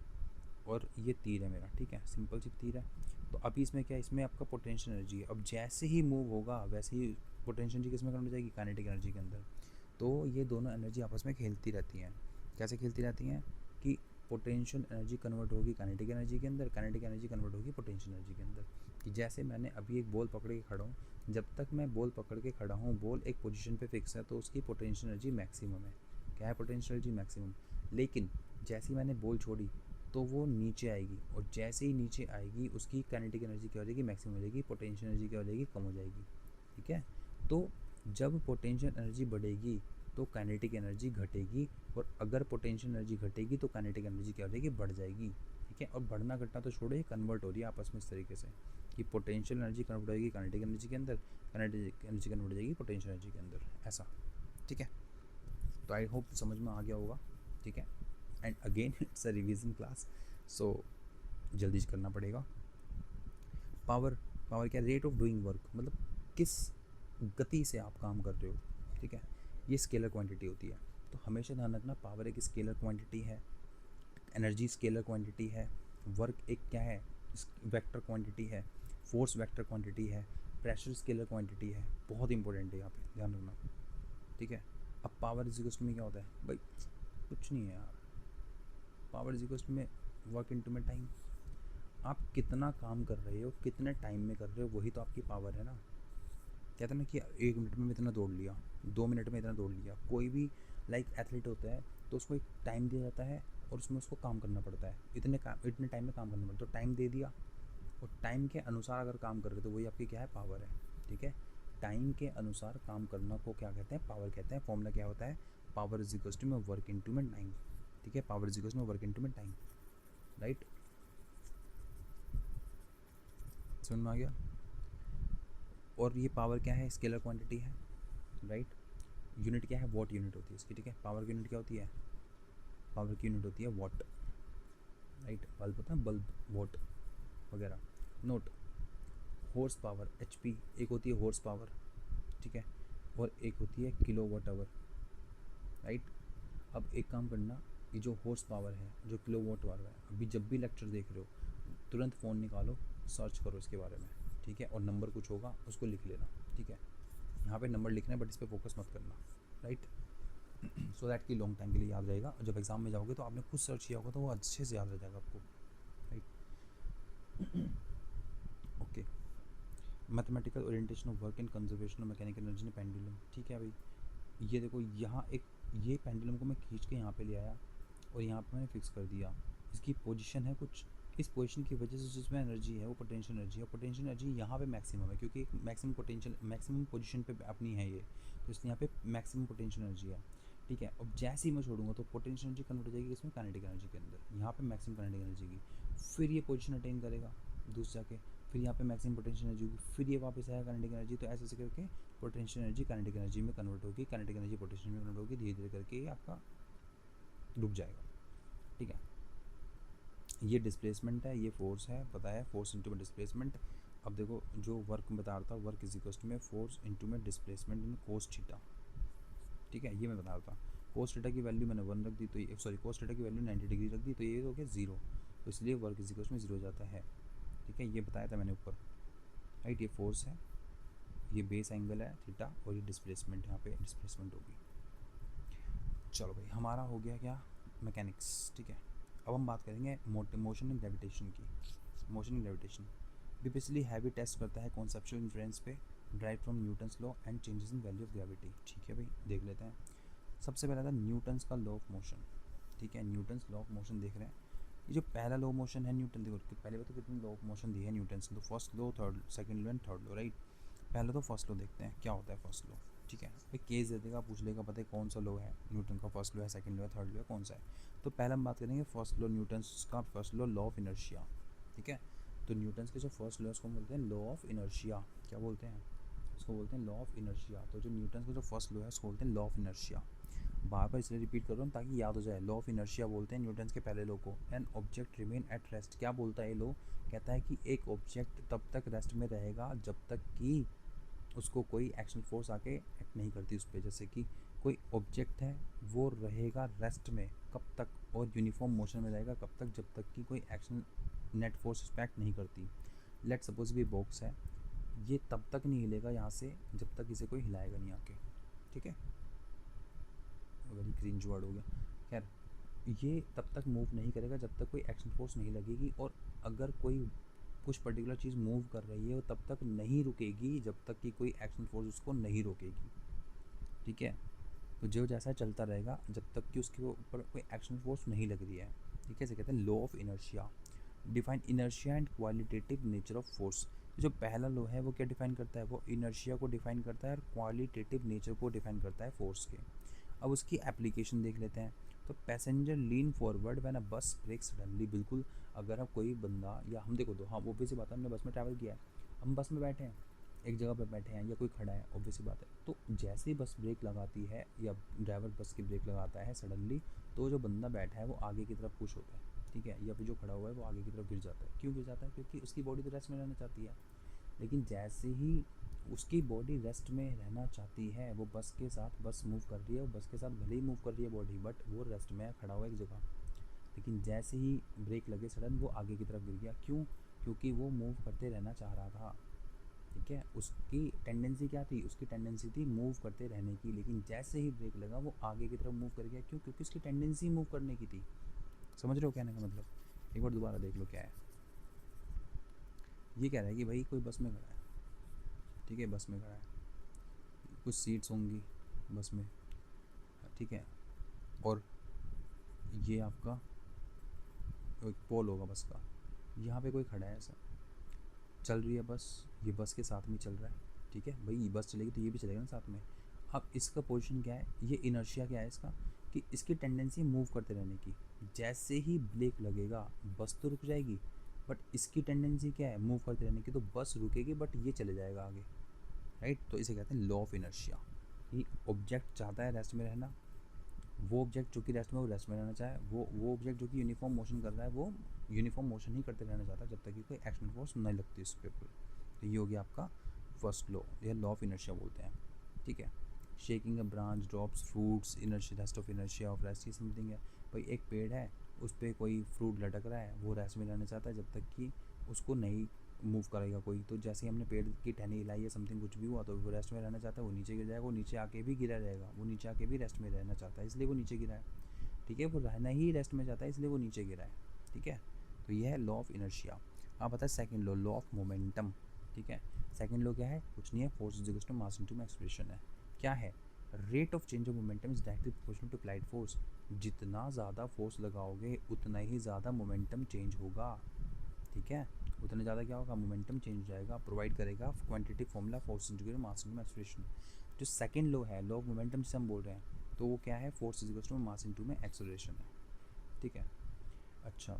Speaker 1: और ये तीर है मेरा, ठीक है, सिंपल सी तीर है। तो अभी इसमें क्या है, इसमें आपका पोटेंशियल एनर्जी है। अब जैसे ही मूव होगा वैसे ही पोटेंशियल एनर्जी किस में कन्वर्ट हो जाएगी, काइनेटिक एनर्जी के अंदर। तो ये दोनों एनर्जी आपस में खेलती रहती हैं। कैसे खेलती रहती हैं कि पोटेंशियल एनर्जी कन्वर्ट होगी काइनेटिक एनर्जी के अंदर, काइनेटिक एनर्जी कन्वर्ट होगी पोटेंशियल एनर्जी के अंदर। कि जैसे मैंने अभी एक बॉल पकड़ के खड़ा हूँ, जब तक मैं बॉल पकड़ के खड़ा हूँ, बॉल एक पोजीशन पे फिक्स है, तो उसकी पोटेंशियल एनर्जी मैक्सिमम है। क्या है पोटेंशियल एनर्जी, मैक्सिमम। लेकिन जैसे ही मैंने बॉल छोड़ी तो वो नीचे आएगी, और जैसे ही नीचे आएगी उसकी काइनेटिक एनर्जी क्या हो जाएगी, मैक्सिमम हो जाएगी, पोटेंशियल एनर्जी क्या हो जाएगी, कम हो जाएगी। ठीक है। तो जब पोटेंशियल एनर्जी बढ़ेगी तो काइनेटिक एनर्जी घटेगी, और अगर पोटेंशियल एनर्जी घटेगी तो काइनेटिक एनर्जी क्या हो जाएगी, बढ़ जाएगी। ठीक है। और बढ़ना घटना तो छोड़ो, ये कन्वर्ट हो रही है आपस में इस तरीके से कि पोटेंशियल एनर्जी कन्वर्ट होगी काइनेटिक एनर्जी के अंदर, काइनेटिक एनर्जी कन्वर्ट हो जाएगी पोटेंशियल एनर्जी के अंदर, ऐसा। ठीक है। तो आई होप समझ में आ गया होगा। ठीक है। And again it's a revision class, so जल्दी से करना पड़ेगा। पावर, पावर क्या, रेट ऑफ डूइंग वर्क, मतलब किस गति से आप काम कर रहे हो। ठीक है। ये स्केलर क्वांटिटी होती है। तो हमेशा ध्यान रखना, पावर एक स्केलर क्वांटिटी है, एनर्जी स्केलर क्वांटिटी है, वर्क एक क्या है, वेक्टर क्वांटिटी है, फोर्स वेक्टर क्वांटिटी है, प्रेशर स्केलर क्वांटिटी है। बहुत इंपॉर्टेंट है यहाँ पे, ध्यान रखना। ठीक है। अब पावर इज इक्वल्स टू में क्या होता है भाई, कुछ नहीं है यार। पावर इज इक्वल्स टू में वर्क इनटू में टाइम। आप कितना काम कर रहे हो, कितने टाइम में कर रहे हो, वही तो आपकी पावर है ना। कहते हैं ना कि 1 मिनट में इतना दौड़ लिया, 2 मिनट में इतना दौड़ लिया। कोई भी एथलीट होता है तो उसको एक टाइम दिया जाता है और उसमें उसको काम करना पड़ता है, इतने टाइम में काम करना पड़ता है। तो टाइम दे दिया और टाइम के अनुसार अगर काम कर रहे हो तो वही आपकी क्या है, पावर है। ठीक है। टाइम के अनुसार काम करना को क्या कहते हैं, पावर कहते हैं। फॉर्मूला क्या होता है, पावर इज इक्वल्स टू में वर्क इनटू में टाइम। ठीक है। पावर इज इक्वल्स टू में वर्क इनटू में टाइम, राइट। समझ में आ गया। और ये पावर क्या है, स्केलर क्वांटिटी है, राइट। यूनिट क्या है, वॉट यूनिट होती है इसकी। ठीक है। पावर की यूनिट क्या होती है, पावर की यूनिट होती है वॉट, राइट। बल्ब होता है बल्ब, वॉट वगैरह। नोट, हॉर्स पावर HP एक होती है हॉर्स पावर, ठीक है, और एक होती है किलो वाट आवर, राइट। अब एक काम करना, ये जो हॉर्स पावर है, जो किलो वाट आवर है, अभी जब भी लेक्चर देख रहे हो तुरंत फ़ोन निकालो, सर्च करो इसके बारे में। ठीक है। और नंबर कुछ होगा उसको लिख लेना। ठीक है। यहाँ पे नंबर लिखना है बट इस पर फोकस मत करना, राइट। सो दैट कि लॉन्ग टाइम के लिए याद रहेगा, और जब एग्जाम में जाओगे तो आपने खुद सर्च किया होगा तो वो अच्छे से याद रह जाएगा आपको, right. Okay. Mathematical orientation of work and conservation of mechanical energy in pendulum. ठीक है भाई, ये देखो यहाँ एक, ये पेंडुलम को मैं खींच के यहाँ पे ले आया और यहाँ पे मैंने फिक्स कर दिया। इसकी पोजीशन है कुछ, इस पोजीशन की वजह से जिसमें एनर्जी है वो पोटेंशियल एनर्जी है। पोटेंशियल एनर्जी यहाँ पे मैक्सिमम है क्योंकि मैक्सिमम पोटेंशियल, मैक्सिमम पोजीशन पे अपनी है ये, तो इसलिए यहाँ पे मैक्सिमम पोटेंशियल एनर्जी है। ठीक है। अब जैसे ही मैं छोड़ूंगा तो पोटेंशियल एनर्जी कन्वर्ट हो जाएगी इसमें काइनेटिक एनर्जी के अंदर, यहाँ पे मैक्सिमम काइनेटिक एनर्जी की। फिर ये पोजीशन अटेन करेगा दूसरा जाके, फिर यहाँ पे मैक्सिमम पोटेंशियल एनर्जी होगी, फिर ये वापस आएगा काइनेटिक एनर्जी। तो ऐसे ऐसे करके पोटेंशियल एनर्जी काइनेटिक एनर्जी में कन्वर्ट होगी, काइनेटिक एनर्जी पोटेंशियल में कन्वर्ट होगी, धीरे धीरे करके ये आपका रुक जाएगा। ठीक है। ये डिस्प्लेसमेंट है, ये फोर्स है, पता है, फोर्स इंटू में डिस्प्लेसमेंट। अब देखो जो वर्क बता रहा था, वर्क इज इक्वल टू में फोर्स इंटू में डिस्प्लेसमेंट इन कोस थीटा। ठीक है। ये मैं बता रहा था, कोस थीटा की वैल्यू मैंने 1 रख दी, तो ये सॉरी कोस थीटा की वैल्यू 90 डिग्री रख दी, तो ये हो गया 0, तो इसलिए वर्क इज इक्वल में 0 हो जाता है। ठीक है। ये बताया था मैंने ऊपर, राइट। ये फोर्स है, ये बेस एंगल है थीटा, और ये डिस्प्लेसमेंट, यहाँ पे डिस्प्लेसमेंट होगी। चलो भाई, हमारा हो गया क्या, मैकेनिक्स। ठीक है। अब हम बात करेंगे मोशन एंड ग्रेविटेशन की। मोशन एंड ग्रेविटेशन भी बेसिकली हैवी टेस्ट करता है कॉन्सेप्चुअल इन्फ्लुएंस पे, drive from Newton's law and changes in value of gravity. ठीक है भाई, देख लेते हैं। सबसे पहला था न्यूटन्स का लॉ ऑफ मोशन। ठीक है। न्यूटन्स लॉ ऑफ मोशन देख रहे हैं। ये जो पहला लॉ ऑफ मोशन है न्यूटन, देखो पहले बताओ कितने लॉ ऑफ मोशन दिए है न्यूटन्स ने, तो first law, third, second law and third law, right. पहले तो फर्स्ट लॉ देखते हैं क्या होता है फर्स्ट लॉ। ठीक है भाई, केस दे देगा, पूछ लेगा, पता है कौन सा लॉ है न्यूटन का, फर्स्ट लॉ है, सेकंड लॉ है, थर्ड लॉ है, कौन सा है। तो पहले हम बात करेंगे फर्स्ट लॉ, न्यूटन्स का first law, law of inertia. ठीक है। तो न्यूटन्स के जो फर्स्ट लॉ है उसको बोलते हैं लॉ ऑफ इनर्शिया। क्या बोलते हैं, उसको बोलते हैं लॉ ऑफ इनर्शिया। तो जो न्यूटन्स का जो फर्स्ट लॉ है उसको बोलते हैं लॉ ऑफ इनर्शिया। बार बार इसलिए रिपीट कर रहा हूँ ताकि याद हो जाए। लॉ ऑफ इनर्शिया बोलते हैं न्यूटन्स के पहले लॉ को। An object remain at rest, क्या बोलता है ये लॉ, कहता है कि एक ऑब्जेक्ट तब तक रेस्ट में रहेगा जब तक कि उसको कोई एक्शन फोर्स आके एक्ट नहीं करती उस पर। जैसे कि कोई ऑब्जेक्ट है वो रहेगा रेस्ट में कब तक, और यूनिफॉर्म मोशन में रहेगा कब तक, जब तक कि कोई एक्शन नेट फोर्स रिस्पेक्ट नहीं करती। लेट सपोज भी बॉक्स है, ये तब तक नहीं हिलेगा यहाँ से जब तक इसे कोई हिलाएगा नहीं आके, ठीक है, वेरी क्रिंज वर्ड हो गया। खैर, ये तब तक मूव नहीं करेगा जब तक कोई एक्शन फोर्स नहीं लगेगी, और अगर कोई कुछ पर्टिकुलर चीज़ मूव कर रही है वो तब तक नहीं रुकेगी जब तक कि कोई एक्शन फोर्स उसको नहीं रोकेगी, ठीक है। तो जो जैसा चलता रहेगा जब तक कि उसके ऊपर कोई एक्शन फोर्स नहीं लग रही है, ठीक है। इसे कहते हैं law of inertia. Define inertia and qualitative nature of force. जो पहला लॉ है वो क्या डिफाइन करता है, वो इनर्शिया को डिफाइन करता है और क्वालिटेटिव नेचर को डिफाइन करता है फोर्स के। अब उसकी एप्लीकेशन देख लेते हैं। तो passenger lean forward when a बस ब्रेक सडनली। बिल्कुल, अगर आप कोई बंदा या हम देखो, तो हाँ वो भी सी बात है, हमने बस में ट्रैवल किया है, हम बस में बैठे हैं, एक जगह पर बैठे हैं या कोई खड़ा है, ऑब्वियस सी बात है। तो जैसे ही बस ब्रेक लगाती है या ड्राइवर बस की ब्रेक लगाता है सडनली, तो जो बंदा बैठा है वो आगे की तरफ पुश होता है, ठीक है, या फिर जो खड़ा हुआ है वो आगे की तरफ गिर जाता है। क्यों गिर जाता है, क्योंकि उसकी बॉडी तो रेस्ट में रहना चाहती है। लेकिन जैसे ही उसकी बॉडी रेस्ट में रहना चाहती है, वो बस के साथ बस मूव कर रही है, वो बस के साथ भले ही मूव कर रही है बॉडी, बट वो रेस्ट में खड़ा हुआ एक जगह। लेकिन जैसे ही ब्रेक लगे सडन, वो आगे की तरफ गिर गया। क्यों, क्योंकि वो मूव करते रहना चाह रहा था, ठीक है। उसकी टेंडेंसी क्या थी, उसकी टेंडेंसी थी मूव करते रहने की, लेकिन जैसे ही ब्रेक लगा वो आगे की तरफ मूव कर गया। क्यों, क्योंकि उसकी टेंडेंसी मूव करने की थी। समझ रहे हो कहने का मतलब, एक बार दोबारा देख लो क्या है। ये कह रहा है कि भाई कोई बस में खड़ा है, ठीक है, बस में खड़ा है, कुछ सीट्स होंगी बस में, ठीक है, और ये आपका एक पोल होगा बस का, यहाँ पे कोई खड़ा है, ऐसा चल रही है बस, ये बस के साथ में चल रहा है, ठीक है भाई, ये बस चलेगी तो ये भी चलेगा ना साथ में। अब इसका पोजीशन क्या है, ये इनर्शिया क्या है इसका, कि इसकी टेंडेंसी मूव करते रहने की। जैसे ही ब्रेक लगेगा बस तो रुक जाएगी, बट इसकी टेंडेंसी क्या है, मूव करते रहने की, तो बस रुकेगी बट ये चले जाएगा आगे, राइट। तो इसे कहते हैं लॉ ऑफ इनर्शिया। कि ऑब्जेक्ट चाहता है रेस्ट में रहना, वो ऑब्जेक्ट जो कि रेस्ट में, वो रेस्ट में रहना चाहे, वो ऑब्जेक्ट जो कि यूनिफॉर्म मोशन कर रहा है वो यूनिफॉर्म मोशन ही करते रहना चाहता है जब तक कि कोई एक्शन फोर्स नहीं लगती उस पर। तो ये हो गया आपका फर्स्ट लॉ, यह लॉ ऑफ इनर्शिया बोलते हैं, ठीक है। Shaking a branch drops fruits, inertia, rest of inertia of rest, ये समथिंग है। भाई एक पेड़ है, उस पर कोई फ्रूट लटक रहा है, वो रेस्ट में रहना चाहता है जब तक कि उसको नहीं मूव करेगा कोई। तो जैसे ही हमने पेड़ की टहनी हिलाई या समथिंग कुछ भी हुआ, तो वो रेस्ट में रहना चाहता है, वो नीचे गिर जाएगा, वो नीचे आके भी गिरा रहेगा, वो नीचे आके भी रेस्ट में रहना चाहता है, इसलिए वो नीचे गिरा है, ठीक है। वो रहना ही रेस्ट में चाहता है, इसलिए वो नीचे गिरा है, ठीक है। तो ये है लॉ ऑफ इनर्शिया। आप बताए second law, law of momentum, ठीक है। सेकंड लॉ क्या है, कुछ नहीं है, force is equal to mass into acceleration है। क्या है, rate of change of momentum is directly proportional to applied force. जितना ज़्यादा फोर्स लगाओगे उतना ही ज़्यादा मोमेंटम चेंज होगा, ठीक है। उतना ज़्यादा क्या होगा, मोमेंटम चेंज हो जाएगा, प्रोवाइड करेगा quantitative formula force into mass into acceleration. जो सेकंड लॉ है, लॉ ऑफ मोमेंटम जिसे हम बोल रहे हैं, तो वो क्या है, force is equal to mass into में एक्सेलरेशन है, ठीक है। अच्छा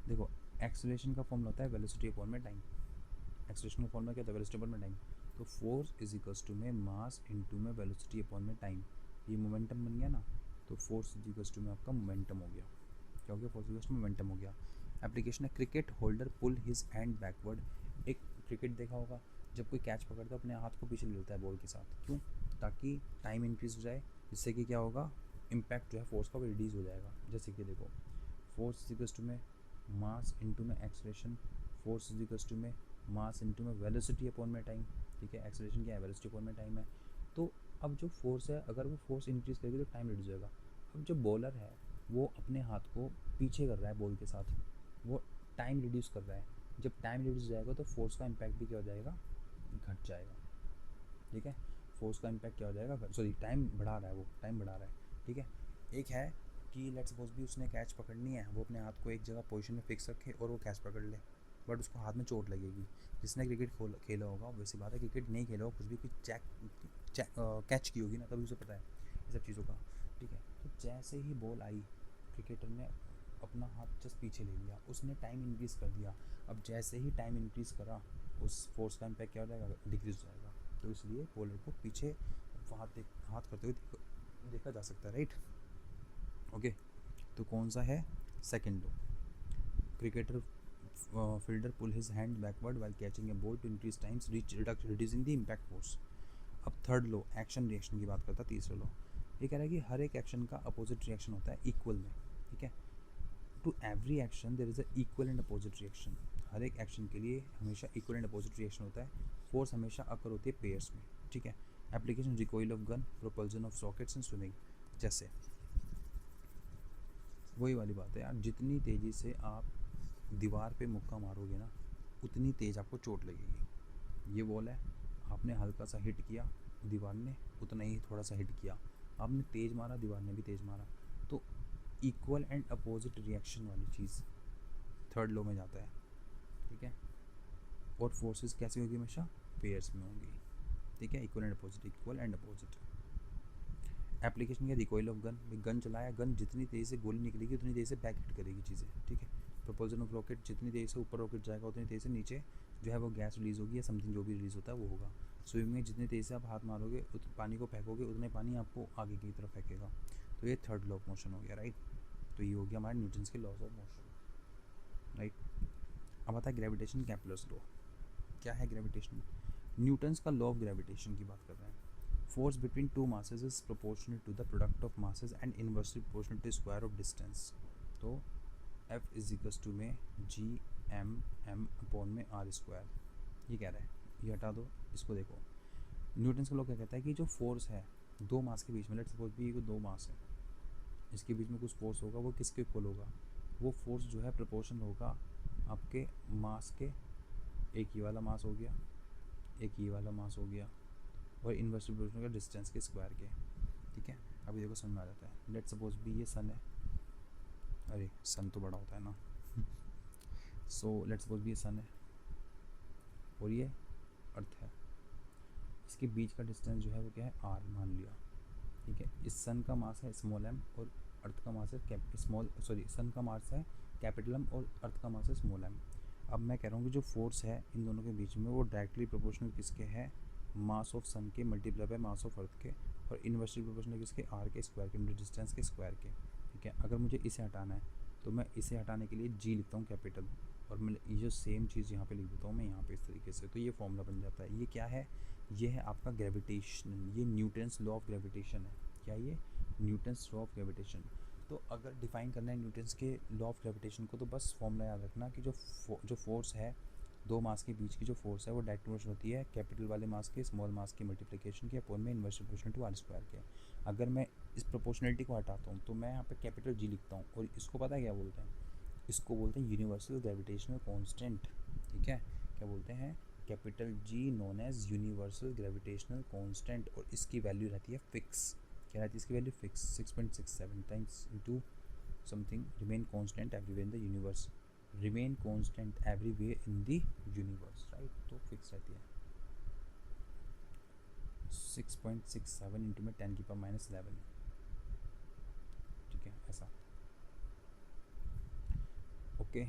Speaker 1: देखो, एक्सेलरेशन का फॉर्मूला होता है वेलोसिटी अपॉन में टाइम। एक्सेलरेशन का फॉर्मूला क्या होता है, वेलोसिटी अपॉन में टाइम। तो फोर्स इज इक्वल टू में मास इंटू में वेलोसिटी अपॉन में टाइम। ये मोमेंटम बन गया ना, तो फोर्स इज इक्वल टू में आपका मोमेंटम हो गया। क्या हो गया, force is equal to momentum हो गया। एप्लीकेशन है, cricket holder pull his hand backward. एक क्रिकेट देखा होगा, जब कोई कैच पकड़ता है अपने हाथ को पीछे ले लेता है बॉल के साथ, क्यों, ताकि टाइम इंक्रीज हो जाए, जिससे कि क्या होगा, इम्पैक्ट जो है फोर्स का वो रिड्यूस हो जाएगा। जैसे कि देखो, फोर्स इज इक्वल टू में मास इंटू में acceleration, force is equal to में मास इंटू में वेलोसिटी अपॉन में टाइम, ठीक है। एक्सेलरेशन क्या है, वेलोसिटी अपॉन में टाइम है। तो अब जो फोर्स है, अगर वो फोर्स इंक्रीज करेगी तो टाइम रिड्यूस होगा। अब जो बॉलर है वो अपने हाथ को पीछे कर रहा है बॉल के साथ, वो टाइम रिड्यूस कर रहा है। जब टाइम रिड्यूस हो जाएगा तो फोर्स का इम्पैक्ट भी क्या हो जाएगा, घट जाएगा, ठीक है। फोर्स का इम्पैक्ट क्या हो जाएगा, सॉरी टाइम बढ़ा रहा है, वो टाइम बढ़ा रहा है, ठीक है। एक है कि लेट्स सपोज भी उसने कैच पकड़नी है, वो अपने हाथ को एक जगह पोजीशन में फिक्स रखे और वो कैच पकड़ ले, बट उसको हाथ में चोट लगेगी। जिसने क्रिकेट खेला होगा, वैसी बात है, क्रिकेट नहीं खेला होगा, कुछ भी कुछ कैच की होगी ना, तभी उसे पता है ये सब चीज़ों का, ठीक है। तो जैसे ही बॉल आई, क्रिकेटर ने अपना हाथ जस्ट पीछे ले लिया, उसने टाइम इंक्रीज़ कर दिया। अब जैसे ही टाइम इंक्रीज़ करा, उस फोर्स का इम्पैक्ट क्या हो जाएगा, डिक्रीज हो जाएगा। तो इसलिए बॉलर को पीछे हाथ करते हुए देखा जा सकता है, राइट। ओके, तो कौन सा है, second law. Cricketer fielder pull his hand backward while catching a ball to increase times reducing the impact force. अब थर्ड लॉ, एक्शन रिएक्शन की बात करता है, तीसरा लॉ। ये कह रहा है कि हर एक एक्शन का अपोजिट रिएक्शन होता है इक्वल में, ठीक है। To every action there is a equal and opposite reaction. हर एक एक्शन के लिए हमेशा इक्वल एंड अपोजिट रिएक्शन होता है। फोर्स हमेशा अकर होती है पेयर्स में, ठीक है। Application recoil of gun, propulsion of rockets and swimming. जैसे वही वाली बात है यार, जितनी तेज़ी से आप दीवार पे मुक्का मारोगे ना उतनी तेज़ आपको चोट लगेगी। ये बॉल है, आपने हल्का सा हिट किया, दीवार ने उतना ही थोड़ा सा हिट किया, आपने तेज़ मारा, दीवार ने भी तेज़ मारा। तो इक्वल एंड अपोजिट रिएक्शन वाली चीज़ थर्ड लॉ में जाता है, ठीक है। और फोर्सेस कैसे होगी, हमेशा पेयर्स में होंगी, ठीक है। Equal and opposite, equal and opposite. Application का रिकॉइल ऑफ गन, गन चलाया, गन जितनी तेज़ी से गोली निकलेगी उतनी तेज़ी से बैक हिट करेगी चीज़ें, ठीक है। प्रपोजन ऑफ रॉकेट, जितनी तेज़ी से ऊपर रॉकेट जाएगा उतनी तेज़ी से नीचे जो है वो गैस रिलीज़ होगी या समथिंग जो भी रिलीज़ होता है वो होगा। स्विमिंग में जितनी तेज़ी से आप हाथ मारोगे पानी को फेंकोगे उतने पानी आपको आगे की तरफ फेंकेगा। तो ये थर्ड लॉ ऑफ मोशन हो गया, राइट। तो ये हो गया हमारे न्यूटन्स के लॉज ऑफ मोशन, राइट। अब आता है ग्रेविटेशन, केपलर्स लॉ। क्या है ग्रेविटेशन? न्यूटन्स का लॉ ऑफ ग्रेविटेशन की बात कर रहे हैं। Force between two masses is proportional to the product of masses and inversely proportional to square of distance। तो F इज इक्वल्स टू में जी एम एम अपॉन में are square, ये कह रहा है। ये हटा दो, इसको देखो। न्यूटन्स का लॉ क्या कहता है कि जो फोर्स है दो मास के बीच में, लेट्स सपोज भी ये दो मास है, इसके बीच में कुछ फोर्स होगा, वो किसके इक्वल होगा? वो फोर्स जो है प्रोपोर्शन होगा आपके मास के। एक ये वाला मास हो गया, एक ये वाला मास हो गया, और इन्वर्सली प्रोपोर्शनल का डिस्टेंस के स्क्वायर के, ठीक है। अभी देखो समझ में आ जाता है। लेट्स सपोज भी ये सन है, अरे सन तो बड़ा होता है ना सो लेट्स सपोज भी ये सन है और ये अर्थ है। इसके बीच का डिस्टेंस जो है वो क्या है, आर मान लिया, ठीक है। इस सन का मास है स्मॉल एम और अर्थ का मास है सन का मास है कैपिटल एम और अर्थ का मास है स्मॉल एम। अब मैं कह रहा हूँ कि जो फोर्स है इन दोनों के बीच में वो डायरेक्टली प्रोपोर्शनल किसके है, मास ऑफ सन के multiply by mass of earth के, और इन्वर्सली प्रोपोर्शनल किसके, आर के स्क्वायर के, मतलब डिस्टेंस के स्क्वायर के, ठीक है। अगर मुझे इसे हटाना है तो मैं इसे हटाने के लिए जी लिखता हूँ कैपिटल, और मैं ये जो सेम चीज़ यहाँ पे लिख देता हूँ मैं यहाँ पे इस तरीके से, तो ये फॉर्मूला बन जाता है। ये क्या है, ये है आपका ग्रेविटेशन, ये न्यूटन्स लॉ ऑफ ग्रेविटेशन है। क्या ये, न्यूटन्स लॉ ऑफ ग्रेविटेशन। तो अगर डिफाइन करना है न्यूटन्स के लॉ ऑफ ग्रेविटेशन को तो बस फॉर्मूला याद रखना कि जो फोर्स है दो मास के बीच की जो फोर्स है वो डायरेक्ट प्रोपोर्शनल होती है कैपिटल वाले मास के स्मॉल मास की मल्टीप्लिकेशन के अपॉन में inverse proportional to R square के। अगर मैं इस प्रोपोर्शनलिटी को हटाता हूँ तो मैं यहाँ पे कैपिटल जी लिखता हूँ, और इसको पता है क्या बोलते हैं, इसको बोलते हैं यूनिवर्सल ग्रेविटेशनल कांस्टेंट, ठीक है। क्या बोलते हैं, capital G known as universal gravitational constant, और इसकी वैल्यू रहती है फिक्स। क्या रहती है इसकी value, fix. 6.67 times into something remain constant everywhere in the universe, remain constant everywhere in the universe, right. तो फिक्स रहती है 6.67 इंटू में 10⁻⁻11, ठीक है, ऐसा। Okay,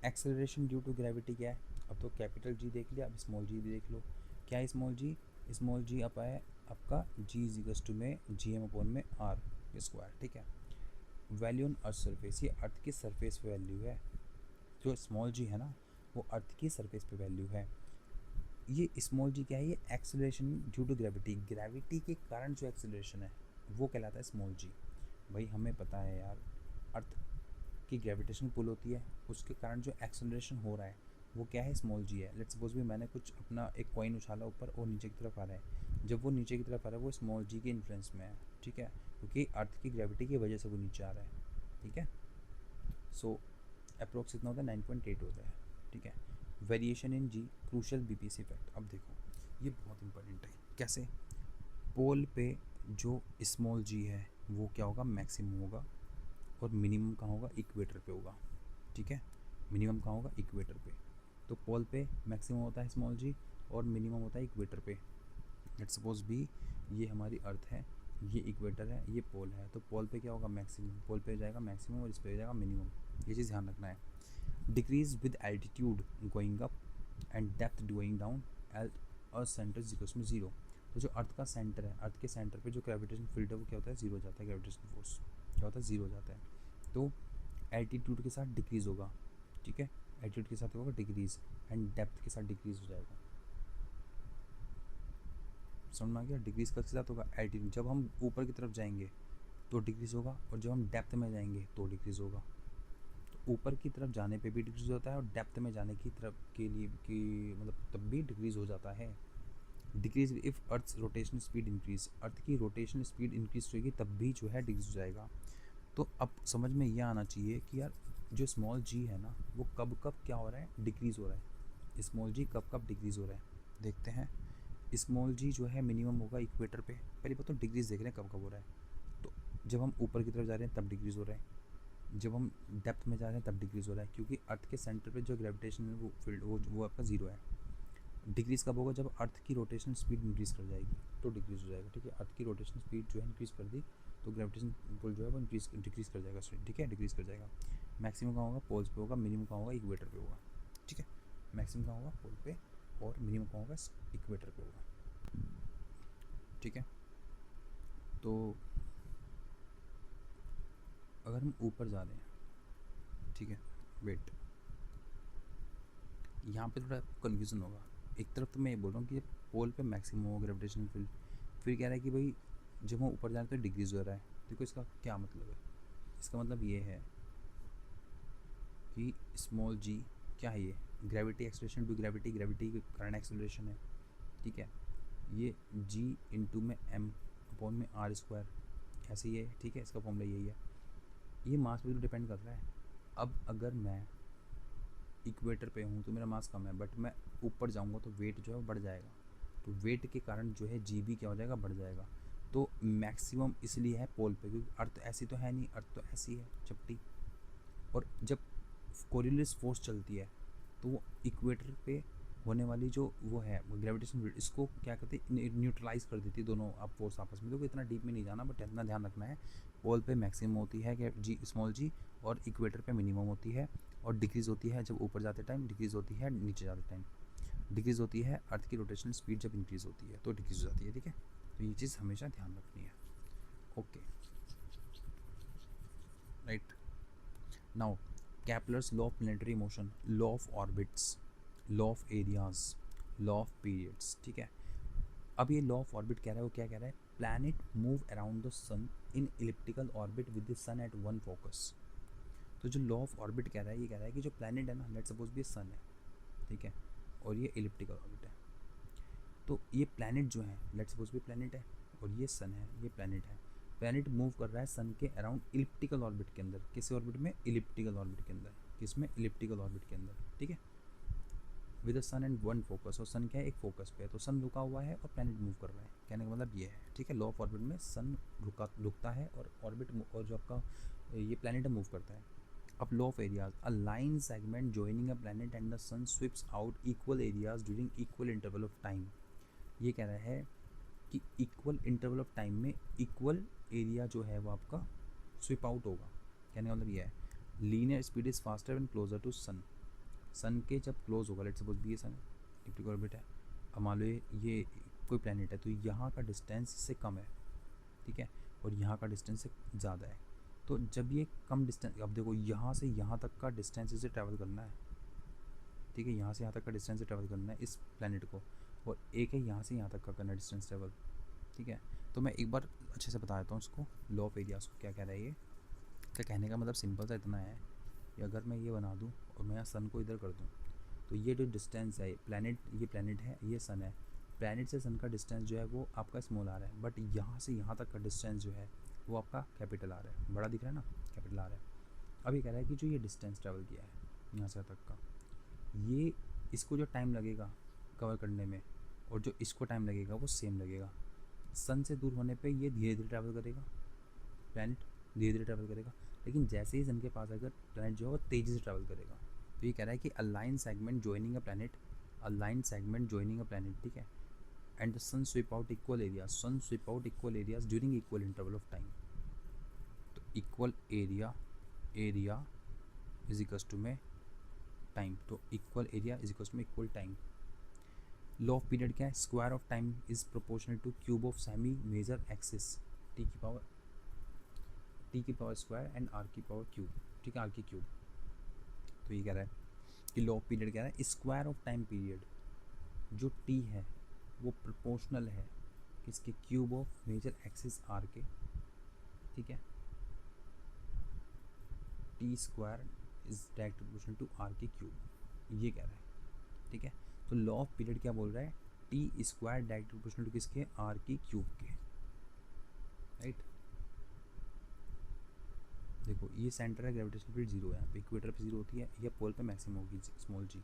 Speaker 1: acceleration due to gravity क्या है? अब तो कैपिटल जी देख लिया, अब स्मॉल जी भी देख लो। क्या है स्मॉल जी? स्मॉल जी अब है आपका जी इज इक्वल्स टू में जी एम अपॉन में आर स्क्वायर, ठीक है। वैल्यू ऑन अर्थ सरफेस, ये अर्थ की सरफेस पे वैल्यू है। जो स्मॉल जी है ना वो अर्थ की सरफेस पे वैल्यू है। ये स्मॉल जी क्या है, ये acceleration due to gravity, gravity के कारण जो एक्सेलरेशन है वो कहलाता है स्मॉल जी। भाई हमें पता है यार, अर्थ की ग्रेविटेशन पुल होती है, उसके कारण जो एक्सेलरेशन हो रहा है वो क्या है, स्मॉल जी है। लेट्स सपोज भी मैंने कुछ अपना एक कॉइन उछाला ऊपर और नीचे की तरफ आ रहा है, जब वो नीचे की तरफ आ रहा है वो स्मॉल जी के इन्फ्लुएंस में है, ठीक है, क्योंकि अर्थ की ग्रेविटी की वजह से वो नीचे आ रहा है, ठीक है। सो अप्रोक्स कितना होता है, 9.8 होता है, ठीक है। Variation in G crucial BPC effect. अब देखो ये बहुत इंपॉर्टेंट है। कैसे? पोल पे जो स्मॉल जी है वो क्या होगा, मैक्सिमम होगा, और मिनिमम कहाँ होगा, इक्वेटर पे होगा, ठीक है। मिनिमम कहाँ होगा, इक्वेटर पे। तो पोल पे मैक्सिमम होता है स्मॉल जी और मिनिमम होता है इक्वेटर पे। लेट्स सपोज भी ये हमारी अर्थ है, ये इक्वेटर है, ये पोल है, तो पोल पे क्या होगा, मैक्सिमम, पोल पे जाएगा मैक्सिमम और इस पे जाएगा मिनिमम। ये चीज़ ध्यान रखना है। Decrease with altitude going up and depth going down at earth centre is equals to 0। तो जो अर्थ का सेंटर है, अर्थ के सेंटर पे जो ग्रेविटेशन फील्ड है वो क्या होता है, 0 हो जाता है। ग्रेविटेशन फोर्स क्या होता है, 0 हो जाता है। तो एल्टीट्यूड के साथ डिक्रीज़ होगा, ठीक है, एल्टीट्यूड के साथ होगा डिक्रीज़, एंड डेप्थ के साथ डिक्रीज़ हो जाएगा। समझ में आ गया? डिक्रीज़ का साथ होगा एल्टीट्यूड, जब हम ऊपर की तरफ जाएंगे तो डिक्रीज़ होगा, और जब हम डेप्थ में जाएंगे तो डिक्रीज़ होगा। तो ऊपर की तरफ जाने पे भी डिक्रीज़ होता है, और डेप्थ में जाने की तरफ के लिए कि मतलब तब भी डिक्रीज़ हो जाता है। Decrease if earth rotation speed increase, earth की रोटेशन स्पीड इंक्रीज होगी तब भी जो है डिक्रीज हो जाएगा। तो अब समझ में ये आना चाहिए कि यार जो स्मॉल जी है ना वो कब कब क्या हो रहा है, डिक्रीज़ हो रहा है। स्मॉल जी कब कब डिक्रीज़ हो रहा है देखते हैं। स्मॉल जी जो है मिनिमम होगा इक्वेटर पे, पहले बात तो डिक्रीज़ देख रहे हैं कब कब हो रहा है। तो जब हम ऊपर की तरफ जा रहे हैं तब डिक्रीज़ हो रहा है, जब हम डेप्थ में जा रहे हैं तब डिक्रीज़ हो रहा है, क्योंकि अर्थ के सेंटर पे जो ग्रेविटेशन है वो फील्ड वो आपका ज़ीरो है। डिक्रीज़ कब होगा, जब अर्थ की रोटेशन स्पीड इंक्रीज़ कर जाएगी तो डिक्रीज़ हो जाएगा। ठीक है, अर्थ की रोटेशन स्पीड जो है इंक्रीज़ कर दी तो ग्रेविटेशन पुल जो है वो डिक्रीज़ कर जाएगा। ठीक है, डिक्रीज़ कर जाएगा। मैक्सिमम कहाँ होगा, पोल्स पे होगा, मिनिमम कहाँ होगा, इक्वेटर पे होगा। ठीक है, मैक्सिमम कहाँ होगा, पोल पे, और मिनिमम कहाँ होगा, इक्वेटर पे होगा। ठीक है, तो अगर हम ऊपर जा रहे हैं, ठीक है, वेट, यहाँ पे थोड़ा कन्फ्यूज़न होगा। एक तरफ तो मैं ये बोल रहा हूँ कि पोल पे मैक्सिमम होगा ग्रेविटेशनल फील्ड, फिर कह रहा है कि भाई जब हम ऊपर जा रहे हैं तो डिक्रीज़ हो रहा है। देखो इसका क्या मतलब है, इसका मतलब ये है कि स्मॉल जी क्या है, ये gravity acceleration due gravity, gravity के कारण एक्सेलरेशन है। ठीक है, ये जी इंटू में एम अपॉन में आर स्क्वायर, ऐसे ही है। ठीक है, इसका फॉर्मूला यही है। ये मास पे तो डिपेंड कर रहा है। अब अगर मैं इक्वेटर पे हूँ तो मेरा मास कम है, बट मैं ऊपर जाऊँगा तो वेट जो है वो बढ़ जाएगा, तो वेट के कारण जो है जी भी क्या हो जाएगा, बढ़ जाएगा। तो मैक्सिमम इसलिए है पोल पे, क्योंकि अर्थ ऐसी तो है नहीं, अर्थ तो ऐसी है चपटी, और जब कोरियलिस फोर्स चलती है तो वो इक्वेटर पे होने वाली जो वो है ग्रेविटेशन फील्ड, इसको क्या कहते हैं, न्यूट्रलाइज कर देती है दोनों आप फोर्स आपस में। देखो इतना डीप में नहीं जाना, बट इतना ध्यान रखना है, पोल पे मैक्सिमम होती है कि जी स्मॉल जी, और इक्वेटर पे मिनिमम होती है, और डिक्रीज़ होती है जब ऊपर जाते टाइम, डिक्रीज़ होती है नीचे जाते टाइम। डिक्रीज़ होती है अर्थ की रोटेशनल स्पीड जब इंक्रीज़ होती है तो डिक्रीज़ हो जाती है। ठीक है, तो ये चीज़ हमेशा ध्यान रखनी है। Okay, right. Now Kepler's law of planetary motion, law of orbits, law of areas, law of periods। ठीक है, अब ये लॉ ऑफ ऑर्बिट कह रहा है, वो क्या कह रहा है, planet move around the sun in elliptical orbit with the sun at one focus. तो जो लॉ ऑफ ऑर्बिट कह रहा है, ये कह रहा है कि जो प्लैनेट है ना, लेट सपोज भी सन है, ठीक है, और ये इलिप्टिकल ऑर्बिट है, तो ये प्लैनेट जो है, लेट सपोज भी प्लैनेट है, और ये सन है, ये प्लैनेट है। प्लैनेट मूव कर रहा है सन के अराउंड इलिप्टिकल ऑर्बिट के अंदर। किस ऑर्बिट में, इलिप्टिकल ऑर्बिट के अंदर। किसमें, इलिप्टिकल ऑर्बिट के अंदर। ठीक है, with sun and one focus, और सन क्या है, एक फोकस पे है, तो सन रुका हुआ है और प्लैनेट मूव कर रहा है। कहने का मतलब ये है। ठीक है, लॉ ऑफ ऑर्बिट में सन रुकता है और ऑर्बिट, और जो आपका ये प्लैनेट मूव करता है। अब law of areas, a line segment joining a planet and the sun sweeps out equal areas during equal interval of time. ये कह रहा है कि इक्वल इंटरवल ऑफ टाइम में इक्वल एरिया जो है वो आपका स्विप आउट होगा। कहने का मतलब ये है, linear speed is faster when closer to sun. Sun के जब क्लोज होगा, लेट सपोज भी ये सन है, इलेक्ट्रिक ऑर्बिट है, अब मान लो ये कोई प्लैनेट है, तो यहाँ का डिस्टेंस इससे कम है, ठीक है, और यहाँ का डिस्टेंस से ज़्यादा है। तो जब ये कम डिस्टेंस, अब देखो यहाँ से यहाँ तक का डिस्टेंस इसे ट्रैवल करना है, ठीक है, यहाँ से यहाँ तक का डिस्टेंस ट्रैवल करना है इस प्लैनेट को, और एक है यहाँ से यहाँ तक का करना डिस्टेंस ट्रैवल। ठीक है, तो मैं एक बार अच्छे से बता देता हूँ इसको, लॉ ऑफ एरियाज को क्या कह रहा है ये। तो कहने का मतलब सिंपल सा इतना है कि अगर मैं ये बना दूँ और मैं यहाँ सन को इधर कर दूँ, तो ये जो डिस्टेंस है, प्लैनेट, ये प्लैनेट है, ये सन है, प्लैनेट से सन का डिस्टेंस जो है वो आपका स्मॉल आ रहा है, बट यहाँ से यहाँ तक का डिस्टेंस जो है वो आपका कैपिटल आ रहा है, बड़ा दिख रहा है ना, कैपिटल आ रहा है। अब ये कह रहा है कि जो ये डिस्टेंस ट्रैवल किया है यहाँ से तक का, ये इसको जो टाइम लगेगा कवर करने में, और जो इसको टाइम लगेगा वो सेम लगेगा। सन से दूर होने पे ये धीरे धीरे ट्रैवल करेगा, प्लैनेट धीरे धीरे ट्रैवल करेगा, लेकिन जैसे ही सन के पास आएगा प्लैनेट जो है वो तेज़ी से ट्रैवल करेगा। तो ये कह रहा है कि a line segment joining a planet, a line segment joining a planet, ठीक है, and the sun sweep out equal areas, sun sweep out equal areas during equal interval of time. तो equal area, area is equals to में time, तो equal area is equals to में equal time. Law of period क्या है, square of time is proportional to cube of semi major axis, T की power square and are की power cube. ठीक है, are की क्यूब। तो ये कह रहा है कि लॉ ऑफ पीरियड कह रहा है स्क्वायर ऑफ टाइम पीरियड जो टी है वो प्रोपोर्शनल है किसके, cube of major axis R के। ठीक है, T square is direct proportional to R के क्यूब, ये कह रहा है। ठीक है, तो लॉ ऑफ पीरियड क्या बोल रहा है, T square direct proportional to किसके, आर के क्यूब के, राइट। देखो ये सेंटर है, ग्रेविटेशनल फील्ड जीरो है, यहाँ पे इक्वेटर पे जीरो होती है, या पोल पे मैक्सिमम होगी स्मॉल जी।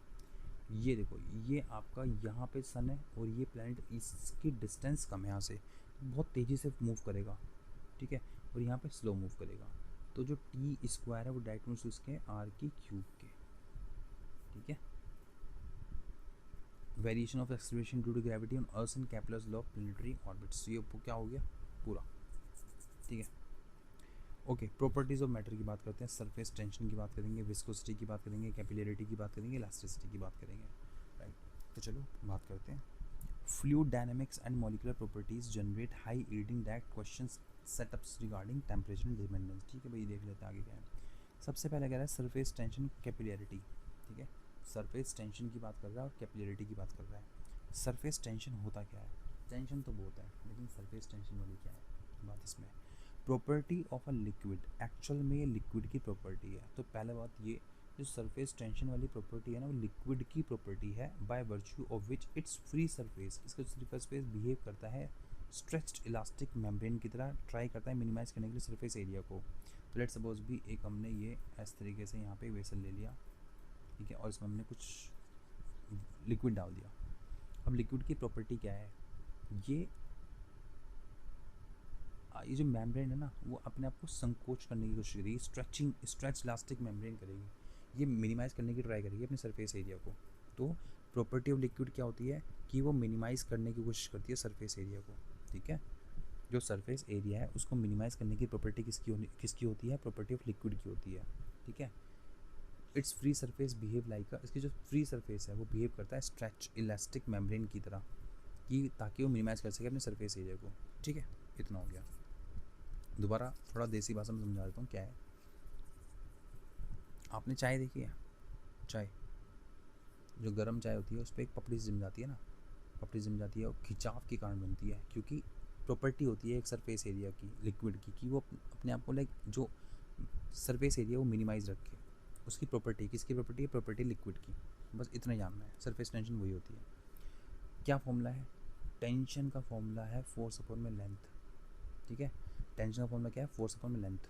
Speaker 1: ये देखो ये आपका यहाँ पे सन है और ये प्लैनेट, इसकी डिस्टेंस कम है यहाँ से, बहुत तेज़ी से मूव करेगा, ठीक है, और यहाँ पे स्लो मूव करेगा। तो जो टी स्क्वायर है वो डायरेक्ट मूव इसके आर की क्यूब के, ठीक है। Variation of acceleration due to gravity on earth and Kepler's law of planetary orbits, ये क्या हो गया पूरा, ठीक है। ओके, प्रॉपर्टीज़ ऑफ मैटर की बात करते हैं, सरफेस टेंशन की बात करेंगे, विस्कोसिटी की बात करेंगे, कैपिलरिटी की बात करेंगे, इलास्टिसिटी की बात करेंगे, राइट। तो चलो बात करते हैं। Fluid dynamics and molecular properties generate high reading direct questions setups regarding temperature and dependence, ठीक है भाई, देख लेते हैं आगे क्या है। सबसे पहले कह रहा है सरफेस टेंशन कैपिलरिटी, ठीक है, सरफेस टेंशन की बात कर रहा है और कैपिलरिटी की बात कर रहा है। सरफेस टेंशन होता क्या है, टेंशन तो बहुत है लेकिन सरफेस टेंशन वाली क्या है बात इसमें। Property of a liquid, actual में ये लिक्विड की प्रॉपर्टी है। तो पहले बात ये, जो सरफेस टेंशन वाली प्रॉपर्टी है ना, वो लिक्विड की प्रॉपर्टी है, by virtue of which it's free surface, इसका सरफेस बिहेव करता है स्ट्रेच्ड इलास्टिक मेम्ब्रेन की तरह, ट्राई करता है मिनिमाइज करने के लिए सरफेस एरिया को। तो लेट्स सपोज भी एक हमने ये इस तरीके से यहाँ पे वेसल ले लिया, ठीक है, और इसमें हमने कुछ लिक्विड डाल दिया। अब लिक्विड की प्रॉपर्टी क्या है, ये जो मेम्ब्रेन है ना, वो अपने आप को संकोच करने की कोशिश करेगी, स्ट्रेच इलास्टिक मेम्ब्रेन करेगी, ये मिनिमाइज़ करने की ट्राई करेगी अपने सरफेस एरिया को। तो प्रॉपर्टी ऑफ लिक्विड क्या होती है कि वो मिनिमाइज़ करने की कोशिश करती है सरफेस एरिया को, ठीक है। जो सरफेस एरिया है उसको मिनिमाइज़ करने की प्रॉपर्टी किसकी होती है, प्रॉपर्टी ऑफ लिक्विड की होती है, ठीक है। It's free surface behave like, इसकी जो फ्री सरफेस है वो बिहेव करता है स्ट्रेच इलास्टिक मेम्ब्रेन की तरह, कि ताकि वो मिनिमाइज़ कर सके अपने सरफेस एरिया को, ठीक है। इतना हो गया। दोबारा थोड़ा देसी भाषा में समझा देता हूँ क्या है। आपने चाय देखी है, चाय जो गर्म चाय होती है उस पर एक पपड़ी जम जाती है ना, पपड़ी जम जाती है और खिंचाव के कारण बनती है, क्योंकि प्रॉपर्टी होती है एक सरफेस एरिया की लिक्विड की, कि वो अपने आप को लाइक जो सरफेस एरिया वो मिनिमाइज रखे, उसकी प्रॉपर्टी, किसकी प्रॉपर्टी है, प्रॉपर्टी लिक्विड की। बस इतना जानना है, सरफेस टेंशन वही होती है। क्या फॉर्मूला है, टेंशन का फॉर्मूला है फोर्स अपॉन में लेंथ, ठीक है। टेंशन का फॉर्मूला क्या है, फोर्स अपॉन में लेंथ।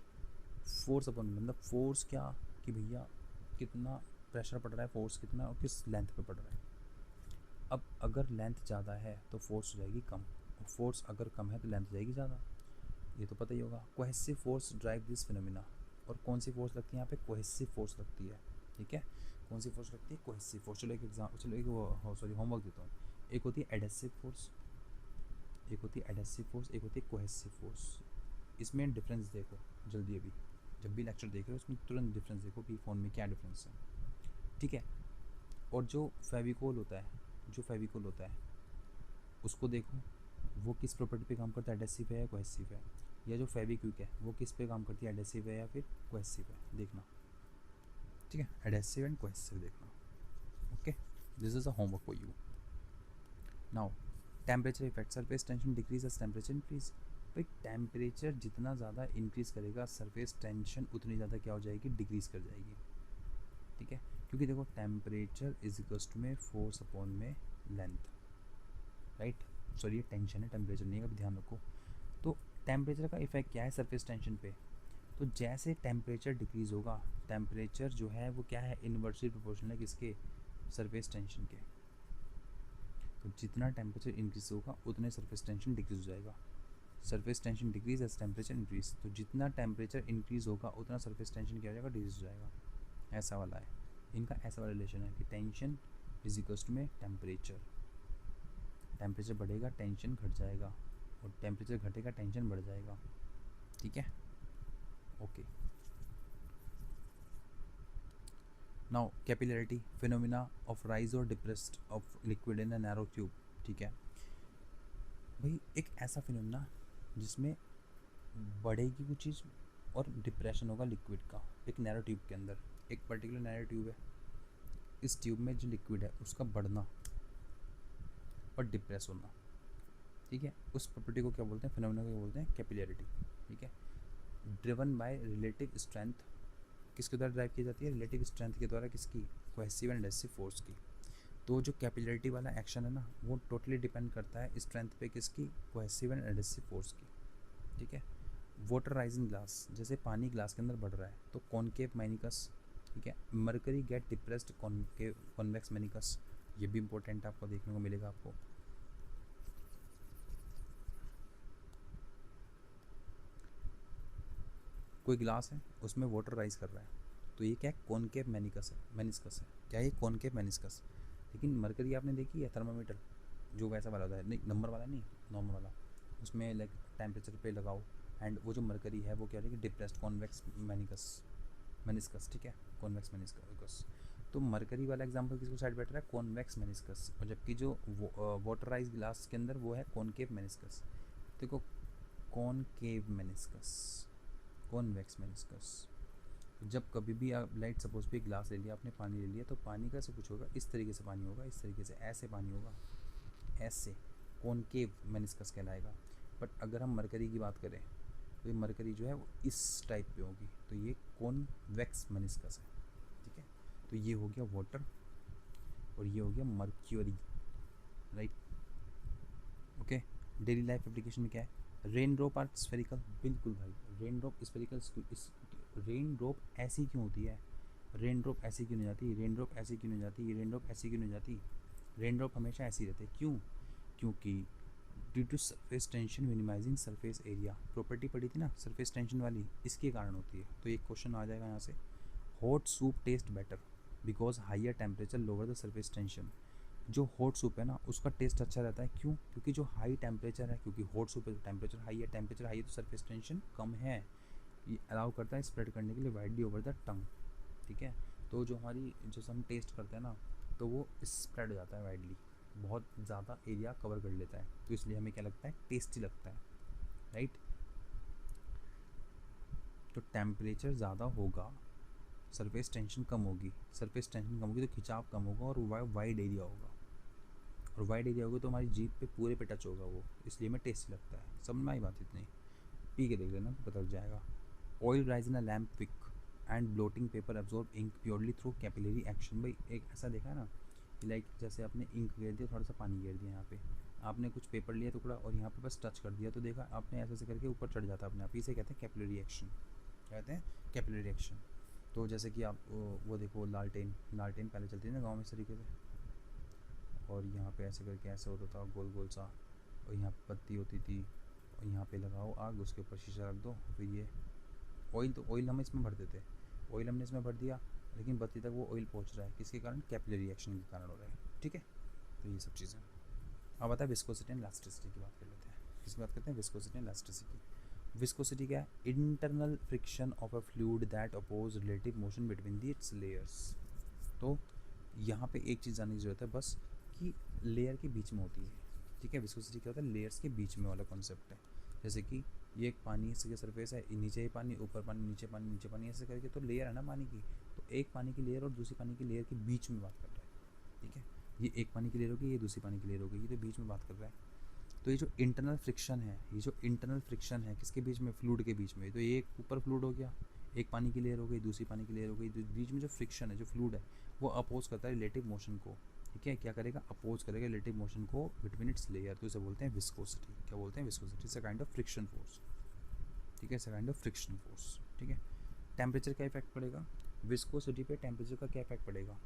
Speaker 1: फोर्स अपॉन मतलब फोर्स क्या, कि भैया कितना प्रेशर पड़ रहा है, फोर्स कितना और किस लेंथ पे पड़ रहा है। अब अगर लेंथ ज़्यादा है तो फोर्स हो जाएगी कम, और फोर्स अगर कम है तो लेंथ हो जाएगी ज़्यादा, ये तो पता ही होगा। Cohesive force drive this phenomena, और कौन सी फोर्स लगती है यहाँ पे, कोहेसिव फोर्स लगती है, ठीक है। कौन सी फोर्स लगती है, कोहेसिव फोर्स। चलो एक एग्जाम, चलो एक होमवर्क देता हूँ। एक होती है एडेसिव फोर्स, एक होती है एडेसिव फोर्स, एक होती है कोहेसिव फोर्स। इसमें डिफरेंस देखो जल्दी, अभी जब भी लेक्चर देख रहे हो उसमें तुरंत डिफरेंस देखो कि फ़ोन में क्या डिफरेंस है, ठीक है। और जो फेविकोल होता है, जो फेविकोल होता है उसको देखो, वो किस प्रॉपर्टी पे काम करता है, एडेसिव है या कोहेसिव है। या जो फेविक्विक है वो किस पे काम करती है, एडेसिव है या फिर कोहेसिव है, देखना, ठीक है। एडेसिव एंड कोहेसिव देखना, okay. This is a homework for you. Now temperature effect, surface tension decrease as temperature increase. भाई टेम्परेचर जितना ज़्यादा इंक्रीज करेगा सरफेस टेंशन उतनी ज़्यादा क्या हो जाएगी, डिक्रीज कर जाएगी, ठीक है। क्योंकि देखो टेम्परेचर इज इक्वल्स टू में फोर्स अपॉन में लेंथ, राइट। सॉरी ये टेंशन है, टेम्परेचर नहीं है, कभी ध्यान रखो। तो टेम्परेचर का इफेक्ट क्या है सरफेस टेंशन पे, तो जैसे टेम्परेचर डिक्रीज़ होगा, टेम्परेचर जो है वो क्या है, इन्वर्सली प्रोपोर्शनल है किसके, सरफेस टेंशन के। तो जितना टेम्परेचर इंक्रीज होगा उतने सरफेस टेंशन डिक्रीज हो जाएगा। Surface tension decrease as temperature increase, तो जितना टेम्परेचर इंक्रीज होगा उतना सरफेस टेंशन क्या हो जाएगा, डिक्रीज हो जाएगा। ऐसा वाला है इनका, ऐसा वाला रिलेशन है कि टेंशन इज इक्वल्स टू में टेम्परेचर, टेम्परेचर बढ़ेगा टेंशन घट जाएगा, और टेम्परेचर घटेगा टेंशन बढ़ जाएगा, ठीक है, okay. Now capillarity, phenomena of rise और depressed of liquid in a narrow tube, ठीक है भाई। एक ऐसा फिनोमिना जिसमें बढ़ेगी कुछ चीज़ और डिप्रेशन होगा लिक्विड का, एक नैरो ट्यूब के अंदर, एक पर्टिकुलर नैरो ट्यूब है, इस ट्यूब में जो लिक्विड है उसका बढ़ना और डिप्रेस होना, ठीक है। उस प्रॉपर्टी को क्या बोलते हैं, फिनोमिना को क्या बोलते हैं, कैपिलरिटी, ठीक है। ड्रिवन बाय रिलेटिव स्ट्रेंथ, किसके द्वारा ड्राइव की जाती है? रिलेटिव स्ट्रेंथ के द्वारा, किसकी? कोहेसिव एंड एडहेसिव फोर्स की। तो जो कैपिलरिटी वाला एक्शन है ना, वो टोटली डिपेंड करता है स्ट्रेंथ पे, किसकी? कोहेसिव एंड एडहेसिव फोर्स की, ठीक है। वाटर राइजिंग ग्लास, जैसे पानी ग्लास के अंदर बढ़ रहा है तो कॉनकेव मेनिकस, ठीक है। Mercury get depressed concave convex meniscus, ये भी इंपॉर्टेंट आपको देखने को मिलेगा आपको। कोई ग्लास है, उसमें वाटर राइज कर रहा है, तो ये क्या है? कॉनकेव मेनिकस है, मेनिस्कस है। क्या है? Concave meniscus. लेकिन मरकरी आपने देखी है थर्मामीटर, जो वैसा वाला होता है, नहीं नंबर वाला नहीं, नॉर्मल वाला, उसमें लाइक टेम्परेचर पे लगाओ, एंड वो जो मरकरी है वो क्या है कि डिप्रेस्ड कॉन्वेक्स मेनिकस, मेनिस्कस, ठीक है, कॉन्वेक्स मेनिस्कस। तो मरकरी वाला एग्जांपल किसको साइड बैठ रहा है? कॉन्वेक्स मेनिस्कस, और जबकि जो वाटराइज ग्लास के अंदर वो है कॉनकेव मेनिस्कस। देखो, कॉनकेव मेनिस्कस, कॉन्वेक्स मेनिस्कस। जब कभी भी आप लाइट सपोज भी ग्लास ले लिया आपने, पानी ले लिया, तो पानी का ऐसे कुछ होगा, इस तरीके से पानी होगा, इस तरीके से ऐसे पानी होगा, ऐसे कॉनकेव मेनिस्कस कहलाएगा। बट अगर हम मरकरी की बात करें तो ये मरकरी जो है वो इस टाइप पे होगी, तो ये कॉन्वेक्स मेनिस्कस है, ठीक है। तो ये हो गया वाटर और ये हो गया mercury, right, okay. Daily life application में क्या है? रेन ड्रॉप आर स्फेरिकल, बिल्कुल भाई, rain drop spherical. Rain drop ऐसी क्यों होती है? रेन ड्रॉप ऐसी क्यों नहीं जाती? रेन ड्रॉप ऐसी क्यों नहीं जाती? रेन ड्रॉप ऐसी क्यों नहीं जाती? रेन ड्रॉप हमेशा ऐसी रहते हैं, क्यों? क्योंकि due to surface tension minimising surface area, property पड़ी थी ना सरफेस टेंशन वाली, इसके कारण होती है। तो एक क्वेश्चन आ जाएगा यहाँ से, hot soup taste better because higher temperature lower the surface tension. जो हॉट सूप है ना, उसका टेस्ट अच्छा रहता है, क्यों? क्योंकि जो हाई टेम्परेचर है, क्योंकि हॉट सूप है, टेम्परेचर हाई है, टेम्परेचर हाई है तो सरफेस टेंशन कम है, ये अलाउ करता है स्प्रेड करने के लिए वाइडली ओवर द टंग, ठीक है। तो जो हमारी जैसे हम टेस्ट करते हैं ना, तो वो स्प्रेड हो जाता है वाइडली, बहुत ज़्यादा एरिया कवर कर लेता है, तो इसलिए हमें क्या लगता है? टेस्टी लगता है, राइट। तो टेम्परेचर ज़्यादा होगा, सरफेस टेंशन कम होगी, सरफेस टेंशन कम होगी तो खिंचाव कम होगा और वाइड एरिया होगा, और वाइड एरिया होगा तो हमारी जीभ पे पूरे पे टच होगा वो, इसलिए हमें टेस्टी लगता है। समझ में आई बात? इतनी पी के देख लेना तो पता लग जाएगा। Oil rise in a lamp wick and blotting paper absorb ink purely through capillary action. भाई एक ऐसा देखा है ना कि लाइक जैसे आपने इंक घेर दिया, थोड़ा सा पानी घेर दिया, यहाँ पे आपने कुछ पेपर लिया टुकड़ा और यहाँ पे बस टच कर दिया, तो देखा आपने ऐसे ऐसे करके ऊपर चढ़ जाता है अपने आप, इसे कहते हैं कैपिलरी एक्शन, कहते हैं कैपिलरी एक्शन। तो जैसे कि आप वो देखो लालटेन, लालटेन पहले चलती थी ना गाँव में इस तरीके से, और यहाँ पे ऐसे करके ऐसे होता था गोल गोल सा, और यहाँ पे पत्ती होती थी, और यहाँ पे लगाओ आग, उसके ऊपर शीशा रख दो, फिर ये ऑयल, तो ऑयल हम इसमें भर देते, ऑयल हमने इसमें भर दिया, लेकिन बत्ती तक वो ऑयल पहुँच रहा है, किसके कारण? कैपिलरी रिएक्शन के कारण हो रहा है, ठीक है। तो ये सब चीज़ें। अब आता है विस्कोसिटी एंड इलास्टिसिटी की बात कर लेते हैं। किसकी बात करते हैं? Viscosity and elasticity. विस्कोसिटी क्या है? Internal friction of a fluid that oppose relative motion between the its layers. तो यहाँ पे एक चीज़ जानने की ज़रूरत है बस, कि लेयर के बीच में होती है, ठीक है। विस्कोसिटी क्या होता है? लेयर्स के बीच में वाला कॉन्सेप्ट है। जैसे कि ये एक पानी की सरफेस है, नीचे ही पानी, ऊपर पानी, नीचे पानी, नीचे पानी, ऐसे करके तो लेयर है ना पानी की, तो एक पानी की लेयर और दूसरी पानी की लेयर के बीच में बात कर रहा है, ठीक है। ये एक पानी की लेयर होगी, ये दूसरी पानी की लेयर होगी, ये तो बीच में बात कर रहा है। तो ये जो इंटरनल फ्रिक्शन है, ये जो इंटरनल फ्रिक्शन है किसके बीच में? फ्लूइड के बीच में। तो ये एक ऊपर फ्लूइड हो गया, एक पानी की लेयर हो गई, दूसरी पानी की लेयर हो गई, तो बीच में जो फ्रिक्शन है, जो फ्लूइड है, वो अपोज करता है रिलेटिव मोशन को, ठीक है। क्या करेगा? अपोज करेगा रिलेटिव मोशन को बिटवीन इट्स लेयर, तो इसे बोलते हैं विस्कोसिटी। क्या बोलते हैं? Viscosity. It's a kind of friction force, ठीक है, it's a kind of friction force, ठीक है। टेम्परेचर का इफेक्ट पड़ेगा विस्कोसिटी पे, टेम्परेचर का क्या इफेक्ट पड़ेगा,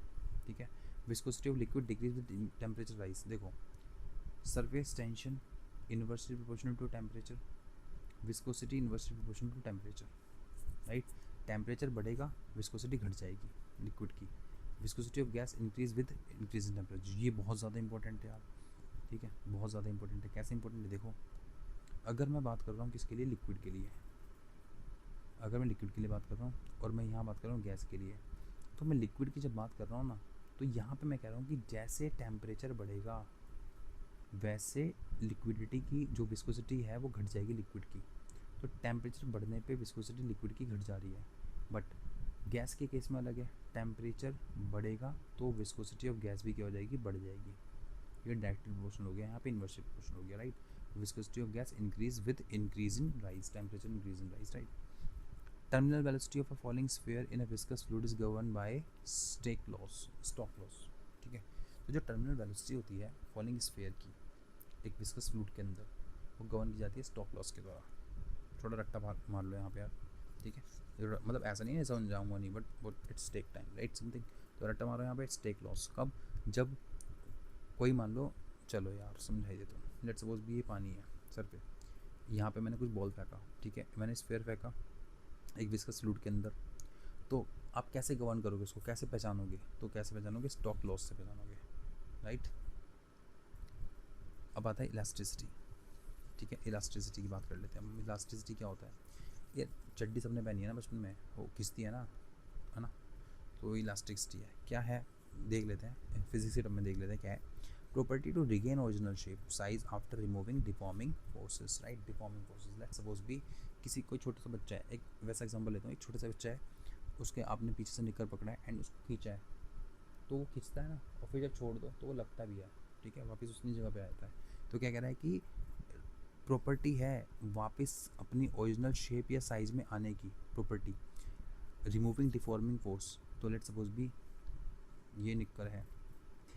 Speaker 1: ठीक है। Viscosity of liquid decrease with temperature rise. देखो, surface tension inversely proportional to temperature, viscosity inversely proportional to temperature, right. Temperature बढ़ेगा, विस्कोसिटी घट जाएगी लिक्विड की। Viscosity of gas increase with increase in temperature, ये बहुत ज़्यादा इंपॉर्टेंट है यार, ठीक है, बहुत ज़्यादा इंपॉर्टेंट है। कैसे इंपॉर्टेंट है? देखो, अगर मैं बात कर रहा हूँ किसके लिए? लिक्विड के लिए। अगर मैं लिक्विड के लिए बात कर रहा हूँ और मैं यहाँ बात कर रहा हूँ गैस के लिए, तो मैं लिक्विड की जब बात कर रहा हूँ ना, तो यहाँ पे मैं कह रहा हूँ कि जैसे टेम्परेचर बढ़ेगा वैसे लिक्विडिटी की जो विस्कोसिटी है वो घट जाएगी लिक्विड की। तो टेम्परेचर बढ़ने पे विस्कोसिटी लिक्विड की घट जा रही है, बट गैस के केस में अलग है, टेम्परेचर बढ़ेगा तो विस्कोसिटी ऑफ गैस भी क्या हो जाएगी? बढ़ जाएगी। ये डायरेक्ट प्रोपोर्शनल हो गया, यहाँ पे इनवर्स प्रोपोर्शनल हो गया, right. Viscosity of gas increase with increase in rise, temperature increase in rise, right. Terminal velocity of a falling sphere in a viscous fluid is govern by stock loss. ठीक है, तो जो terminal velocity होती है falling sphere की एक viscous fluid के अंदर, वो गवर्न की जाती है स्टॉक लॉस के द्वारा। थोड़ा रट्टा मार लो यहाँ पे यार, ठीक है, मतलब ऐसा नहीं है समझ जाऊँगा नहीं, but it's take time right something. तो रट्टा मारो यहाँ पे, इट्स टेक लॉस कब, जब कोई मान लो, चलो यार समझाइए तो, लेट्स सपोज भी ये पानी है सर पे, यहाँ पे मैंने कुछ बॉल फेंका, ठीक है, मैंने स्फीयर फेंका एक विस्कस फ्लूइड के अंदर, तो आप कैसे गवर्न करोगे उसको, कैसे पहचानोगे, तो कैसे पहचानोगे, स्टॉक लॉस से पहचानोगे राइट। अब आता है इलास्टिसिटी। ठीक है, इलास्टिसिटी की बात कर लेते हैं हम। इलास्टिसिटी क्या होता है, ये चड्डी सबने पहनी है ना बचपन में, वो खिंचती है ना, तो इलास्टिसिटी है क्या है, देख लेते हैं फिजिक्स के टर्म में, देख लेते हैं क्या है। Property to regain original shape size after removing deforming forces right. Deforming forces, let's suppose भी किसी कोई छोटा सा बच्चा है, एक वैसा एग्जांपल लेता हूँ, एक छोटा सा बच्चा है, उसके आपने पीछे से निकर पकड़ा है एंड उसको खींचा है, तो वो खींचता है ना, और फिर जब छोड़ दो तो वो लगता भी है, ठीक है, वापस उसी जगह पे आता है। तो क्या कह रहा है कि प्रॉपर्टी है वापस अपनी ओरिजिनल शेप या साइज में आने की प्रॉपर्टी, रिमूविंग डिफॉर्मिंग फोर्स। तो लेट्स सपोज भी ये निक्कर है,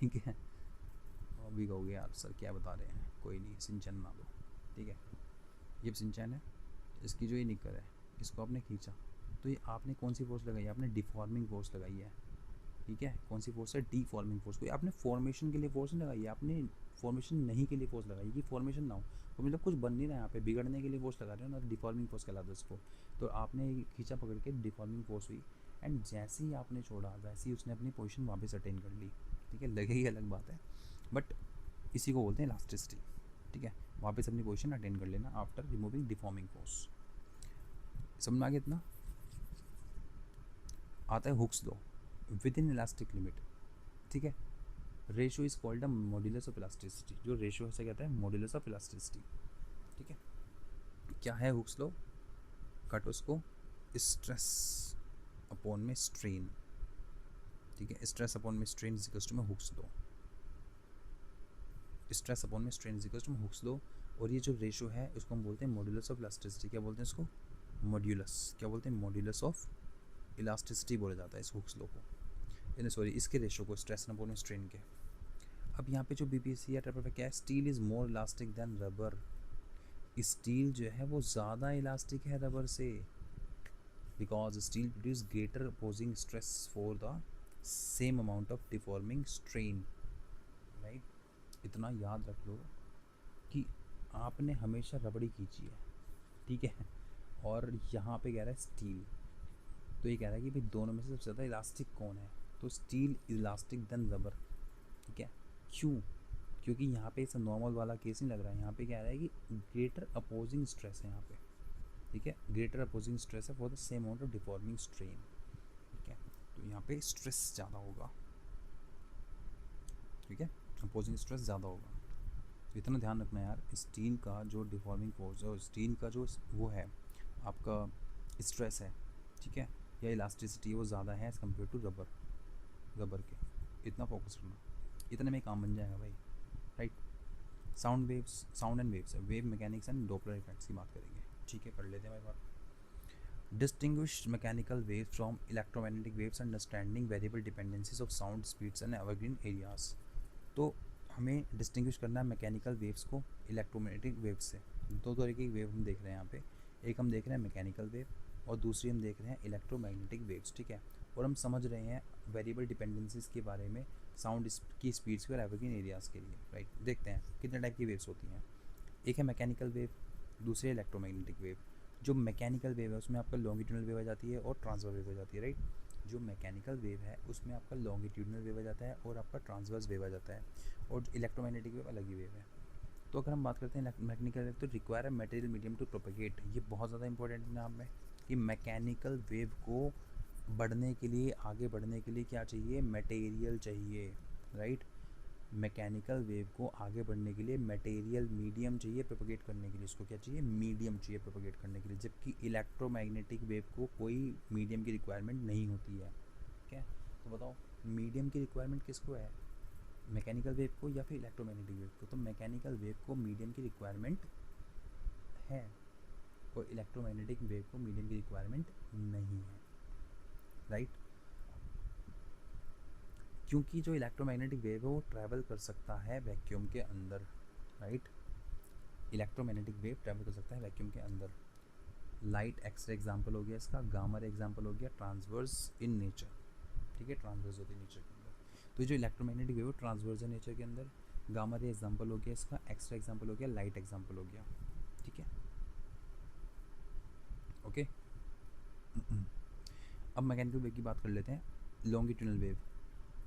Speaker 1: ठीक है, अभी कहोगे यार सर क्या बता रहे हैं, कोई नहीं सिंचन बना दो, ठीक है, ये सिंचन है, इसकी जो ये निक्कर है इसको आपने खींचा, तो ये आपने कौन सी फोर्स लगाई है, आपने डिफॉर्मिंग फोर्स लगाई है, ठीक है, कौन सी फोर्स है, डिफॉर्मिंग फोर्स। कोई आपने फॉर्मेशन के लिए फोर्स नहीं लगाई है, आपने फॉर्मेशन नहीं के लिए फोर्स लगाई कि फॉर्मेशन ना हो, तो मतलब कुछ बन नहीं रहा है यहाँ पे, बिगड़ने के लिए फोर्स लगा रहे हो ना, डिफॉर्मिंग फोर्स कहला दो इसको। तो आपने खींचा पकड़ के, डिफॉर्मिंग फोर्स हुई, एंड जैसे ही आपने छोड़ा वैसे ही उसने अपनी पोजीशन वापस अटेन कर ली, ठीक है, लगेगी अलग बात है, बट इसी को बोलते हैं इलास्टिसिटी, ठीक है, वापस अपनी पोजीशन अटेन कर लेना आफ्टर रिमूविंग डिफॉर्मिंग फोर्स। समझ में आ गया इतना। आता है Hooke's law, with in elastic limit, ठीक है, ratio is called the modulus of elasticity. जो रेशियो है कहता है मॉड्यूलस ऑफ इलास्टिसिटी, ठीक है। क्या है हुक्स लॉ, कट उसको, स्ट्रेस अपॉन में स्ट्रेन, ठीक है, स्ट्रेस अपॉन में स्ट्रेन इज इक्वल्स टू में हुक्स लॉ, स्ट्रेस अपॉन में strain is equals to Hooke's law. और ये जो रेशियो है उसको हम बोलते हैं मॉड्यूलस ऑफ इलास्टिसिटी। क्या बोलते हैं इसको, मॉड्यूलस, क्या बोलते हैं, मॉड्यूलस ऑफ इलास्टिसिटी बोला जाता है इस हुक्स लॉ को, सॉरी इसके रेशियो को, स्ट्रेस अपॉन में स्ट्रेन के। अब यहाँ पे जो बीपीसी या ट्रिपल पे क्या है, steel is more elastic than rubber. Steel जो है वो ज़्यादा इलास्टिक है रबर से, because steel produce greater opposing stress for the same amount of deforming strain right. इतना याद रख लो कि आपने हमेशा रबड़ी खींची है, ठीक है, और यहाँ पे कह रहा है स्टील, तो ये कह रहा है कि भाई दोनों में से सबसे ज़्यादा इलास्टिक कौन है, तो स्टील इलास्टिक देन रबर, ठीक है। क्यों, क्योंकि यहाँ पे इस नॉर्मल वाला केस नहीं लग रहा है, यहाँ पे क्या रहा है कि ग्रेटर अपोजिंग स्ट्रेस है यहाँ पे, ठीक है, ग्रेटर अपोजिंग स्ट्रेस है for the same amount of deforming strain, ठीक है, तो यहाँ पे स्ट्रेस ज़्यादा होगा, ठीक है, अपोजिंग स्ट्रेस ज़्यादा होगा। तो इतना ध्यान रखना यार, स्टील का जो डिफॉर्मिंग फोर्स है और स्टील का जो वो है आपका स्ट्रेस है, ठीक है, या इलास्टिसिटी वो ज़्यादा है एज़ कम्पेयर टू रबर के। इतना फोकस करना, इतने में काम बन जाएगा भाई right. Sound waves, sound and waves, wave mechanics and Doppler effects की बात करेंगे, ठीक है, कर लेते हैं भाई बात। Distinguish mechanical waves from electromagnetic waves, understanding variable dependencies of sound speeds and evergreen areas. तो हमें डिस्टिंग्विश करना है मैकेनिकल वेव्स को इलेक्ट्रोमैग्नेटिक वेव्स से। दो तरह की वेव हम देख रहे हैं यहाँ पे, एक हम देख रहे हैं मैकेनिकल वेव और दूसरी हम देख रहे हैं इलेक्ट्रोमैग्नेटिक वेव्स, ठीक है, और हम समझ रहे हैं वेरिएबल डिपेंडेंसीज के बारे में साउंड की स्पीड्स के और एवरग्रीन एरियाज़ के लिए राइट। देखते हैं कितने टाइप की वेव्स होती हैं, एक है मैकेनिकल वेव, दूसरी इलेक्ट्रोमैग्नेटिक वेव। जो मैकेनिकल वेव है उसमें आपका लॉन्गिट्यूडनल वेव आ जाती है और ट्रांसवर्स वेव आ जाती है राइट। जो मैकेनिकल वेव है उसमें आपका लॉन्गिट्यूडनल वेव आ जाता है और आपका ट्रांसवर्स वेव आ जाता है, और इलेक्ट्रोमैग्नेटिक वेव अलग ही वेव है। तो अगर हम बात करते हैं मैकेनिकल वेव, तो require a material medium to propagate. ये बहुत ज़्यादा इंपॉर्टेंट है यहाँ में कि मैकेनिकल वेव को बढ़ने के लिए, आगे बढ़ने के लिए क्या चाहिए, मटेरियल चाहिए राइट। मैकेनिकल वेव को आगे बढ़ने के लिए मटेरियल मीडियम चाहिए, प्रोपेगेट करने के लिए उसको क्या चाहिए, मीडियम चाहिए प्रोपेगेट करने के लिए, जबकि इलेक्ट्रोमैग्नेटिक वेव को कोई मीडियम की रिक्वायरमेंट नहीं होती है, ठीक है। तो बताओ मीडियम की रिक्वायरमेंट किसको है, मैकेनिकल वेव को या फिर इलेक्ट्रोमैग्नेटिक वेव को। तो मैकेनिकल वेव को मीडियम की रिक्वायरमेंट है, और इलेक्ट्रोमैग्नेटिक वेव को मीडियम की रिक्वायरमेंट नहीं है, राइट। क्योंकि जो इलेक्ट्रोमैग्नेटिक वेव है वो ट्रैवल कर सकता है वैक्यूम के अंदर, राइट। इलेक्ट्रोमैग्नेटिक वेव ट्रैवल कर सकता है वैक्यूम के अंदर। लाइट एक्सरे एग्जाम्पल हो गया इसका, गामा रे एग्जाम्पल हो गया, ट्रांसवर्स इन नेचर, ठीक है, ट्रांसवर्स होती है नेचर के अंदर। तो जो इलेक्ट्रोमैग्नेटिक वेव ट्रांसवर्स है नेचर के अंदर, गामा रे एग्जाम्पल हो गया इसका, एक्सरे एग्जाम्पल हो गया, लाइट एग्जाम्पल हो गया, ठीक है, ओके। अब मैकेनिकल वेव की बात कर लेते हैं, लॉन्गिट्यूडनल वेव।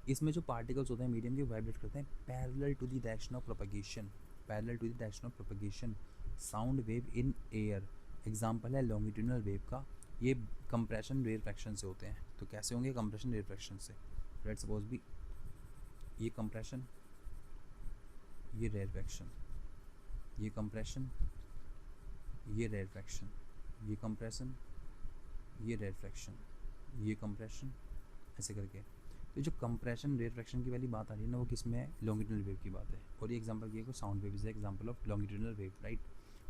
Speaker 1: इसमें जो पार्टिकल्स होते हैं मीडियम के वाइब्रेट करते हैं parallel to the direction of propagation, parallel to the direction of propagation, sound wave in air. Example है लॉन्गिट्यूडनल वेव का, ये कंप्रेशन रेयर फ्रैक्शन से होते हैं। तो कैसे होंगे कंप्रेशन रेयर फ्रैक्शन से, लेट्स सपोज भी ये कंप्रेशन, ये रेयर फ्रैक्शन, ये कंप्रेशन, ये रेयर फ्रैक्शन, ये कंप्रेशन, ये रेयर फ्रैक्शन, ये कंप्रेशन, ऐसे करके। तो जो कंप्रेशन रेयर फ्रैक्शन की वाली बात आ रही है ना, वो किस में है, लॉन्गिट्यूडनल वेव की बात है। और ये एग्जांपल किया है sound wave is example of longitudinal wave, right.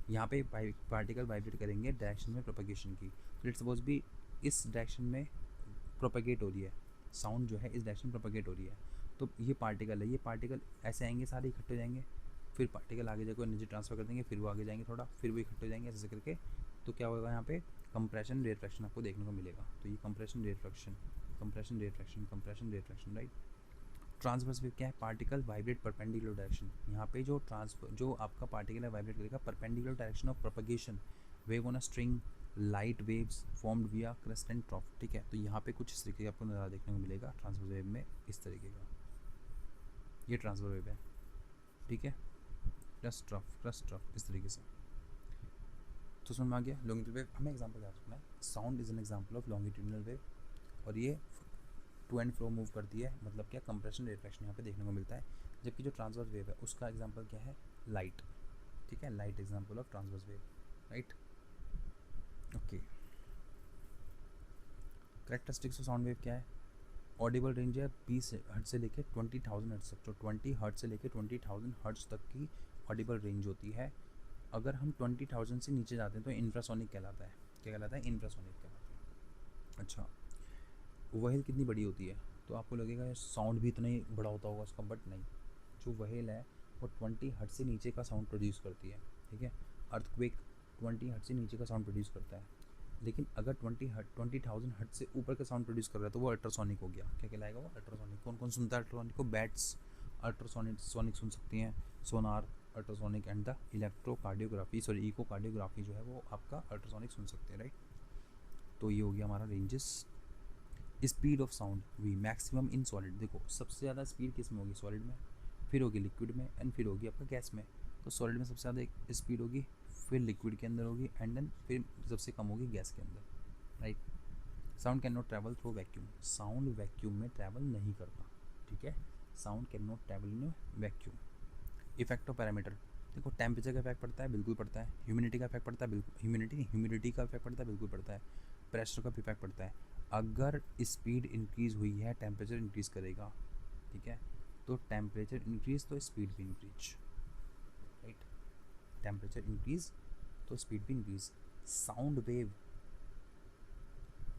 Speaker 1: यहाँ पे पार्टिकल वाइब्रेट करेंगे डायरेक्शन में प्रोपगेशन की। तो लेट्स सपोज भी इस डायरेक्शन में प्रोपगेट हो रही है, साउंड जो है इस डायरेक्शन में प्रोपगेट हो रही है। तो ये पार्टिकल है, ये पार्टिकल ऐसे आएंगे, सारे इकट्ठे हो जाएंगे, फिर पार्टिकल आगे जाकर एनर्जी ट्रांसफर कर देंगे, फिर वो आगे जाएंगे थोड़ा, फिर वो इकट्ठे हो जाएंगे, ऐसे करके। तो क्या होगा यहाँ पे कंप्रेशन रेयर फ्रैक्शन आपको देखने को मिलेगा। तो ये compression rarefaction, compression rarefaction, compression rarefaction, right. Transverse wave क्या है, पार्टिकल वाइब्रेट परपेंडिकुलर डायरेक्शन। यहाँ पे जो जो आपका पार्टिकल है वाइब्रेट करेगा perpendicular direction of propagation, wave on a string, light waves formed विया क्रेस्ट एंड ट्रॉफ, ठीक है। तो यहाँ पे कुछ इस तरीके का आपको नज़ारा देखने को मिलेगा ट्रांसवर्स वेव में, इस तरीके का। ये ट्रांसफर वेव है, ठीक है, क्रेस्ट ट्रफ इस तरीके से। तो समझ में आ गया लॉन्गिट्यूडनल वेव। हमें एग्जांपल याद रखना है, sound is an example of longitudinal wave, और ये टू एंड फ्रो मूव करती है, मतलब क्या कंप्रेशन रिफ्लेक्शन यहाँ पे देखने को मिलता है। जबकि जो ट्रांसवर्स वेव है उसका एग्जांपल क्या है, लाइट, ठीक है, light example of transverse wave, right, okay. Characteristics of sound wave क्या है, ऑडिबल रेंज है 20 हर्ट्ज से लेकर 20,000 हर्ट्ज तक। तो 20 हर्ट्ज से लेकर 20,000 हर्ट्ज तक की ऑडिबल रेंज होती है। अगर हम 20,000 से नीचे जाते हैं तो इंफ्रासोनिक कहलाता है। क्या कहलाता है, इंफ्रासोनिक कहलाता है। अच्छा, वहेल कितनी बड़ी होती है, तो आपको लगेगा साउंड भी इतना ही बड़ा होता होगा उसका, बट नहीं। जो वहेल है वो 20 हर्ट्ज से नीचे का साउंड प्रोड्यूस करती है, ठीक है। अर्थक्वेक 20 हर्ट्ज से नीचे का साउंड प्रोड्यूस करता है। लेकिन अगर 20,000 हर्ट्ज से ऊपर का साउंड प्रोड्यूस कर रहा है तो वो अल्ट्रासोनिक हो गया। क्या कहलाएगा वो, अल्ट्रासोनिक। कौन कौन सुनता है अल्ट्रासोनिक को, बैट्स अल्ट्रासोनिक सुन सकती हैं, sonar ultrasonic, and the electrocardiography sorry echocardiography जो है वो आपका अल्ट्रासोनिक सुन सकते हैं, राइट। तो ये हो गया हमारा ranges. Speed of sound we maximum in solid, देखो सबसे ज़्यादा स्पीड किस में होगी, सॉलिड में, फिर होगी लिक्विड में, एंड फिर होगी आपका गैस में। तो सॉलिड में सबसे ज़्यादा स्पीड होगी, फिर लिक्विड के अंदर होगी, एंड देन फिर सबसे कम होगी गैस के अंदर, right. Sound can not travel through vacuum, sound vacuum में ट्रैवल नहीं करता, ठीक है। Sound can not travel in vacuum. Effect of parameter, देखो टेम्परेचर का इफेक्ट पड़ता है, बिल्कुल पड़ता है। ह्यूमिडिटी का इफेक्ट पड़ता है, बिल्कुल ह्यूमिडिटी का इफेक्ट पड़ता है, बिल्कुल पड़ता है। प्रेशर का भी इफेक्ट पड़ता है। अगर स्पीड इंक्रीज़ हुई है टेम्परेचर इंक्रीज़ करेगा, ठीक है। तो टेम्परेचर इंक्रीज़ तो स्पीड भी इंक्रीज, राइट। टेम्परेचर इंक्रीज़ तो स्पीड भी इंक्रीज़। साउंड वेव,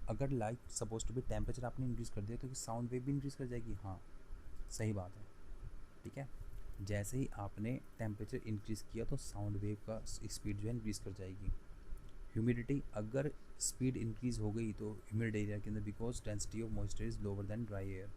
Speaker 1: अगर लाइक सपोज टू भी टेम्परेचर आपने इंक्रीज़ कर दिया तो साउंड वेव भी इंक्रीज़ कर जाएगी, हाँ सही बात है, ठीक है। जैसे ही आपने टेम्परेचर इंक्रीज़ किया तो साउंड वेव का स्पीड जो है इंक्रीज़ कर जाएगी। ह्यूमिडिटी, अगर स्पीड इंक्रीज़ हो गई तो ह्यूमिड एरिया के अंदर, because density of moisture is lower than dry air.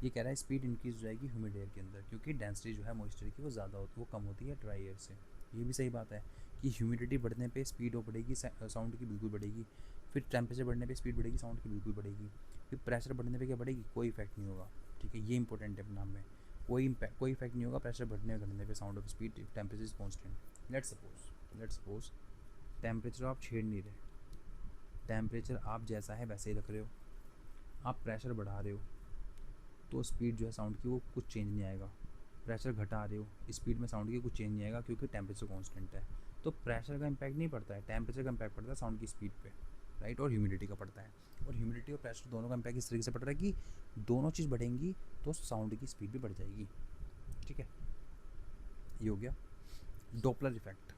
Speaker 1: ये कह रहा है स्पीड इंक्रीज़ हो जाएगी ह्यूमिड एयर के अंदर, क्योंकि डेंसिटी जो है मॉइस्चर की वो ज़्यादा होती है, वो कम होती है ड्राई एयर से। ये भी सही बात है कि ह्यूमिडिटी बढ़ने पे स्पीड वो बढ़ेगी, साउंड की बिल्कुल बढ़ेगी। फिर टेम्परेचर बढ़ने पे स्पीड बढ़ेगी, साउंड की बिल्कुल बढ़ेगी। फिर प्रेशर बढ़ने पे क्या बढ़ेगी, कोई इफेक्ट नहीं होगा, ठीक है। ये इंपॉर्टेंट है अपने नाम में, कोई इफेक्ट नहीं होगा प्रेशर बढ़ने घटने पे, sound of speed temperature is constant. Let's suppose temperature आप छेड़ नहीं रहे, टेम्परेचर आप जैसा है वैसे ही रख रहे हो, आप प्रेशर बढ़ा रहे हो तो स्पीड जो है साउंड की वो कुछ चेंज नहीं आएगा। प्रेशर घटा रहे हो, स्पीड में साउंड की कुछ चेंज नहीं आएगा, क्योंकि टेम्परेचर कांस्टेंट है। तो प्रेशर का इम्पैक्ट नहीं पड़ता है, टेम्परेचर का इम्पैक्ट पड़ता है साउंड की स्पीड पे, राइट। और ह्यूमिडिटी का पड़ता है। और ह्यूमिडिटी और प्रेशर दोनों का इम्पैक्ट इस तरीके से पड़ रहा है कि दोनों चीज़ बढ़ेंगी तो साउंड की स्पीड भी बढ़ जाएगी, ठीक है। ये हो गया Doppler effect.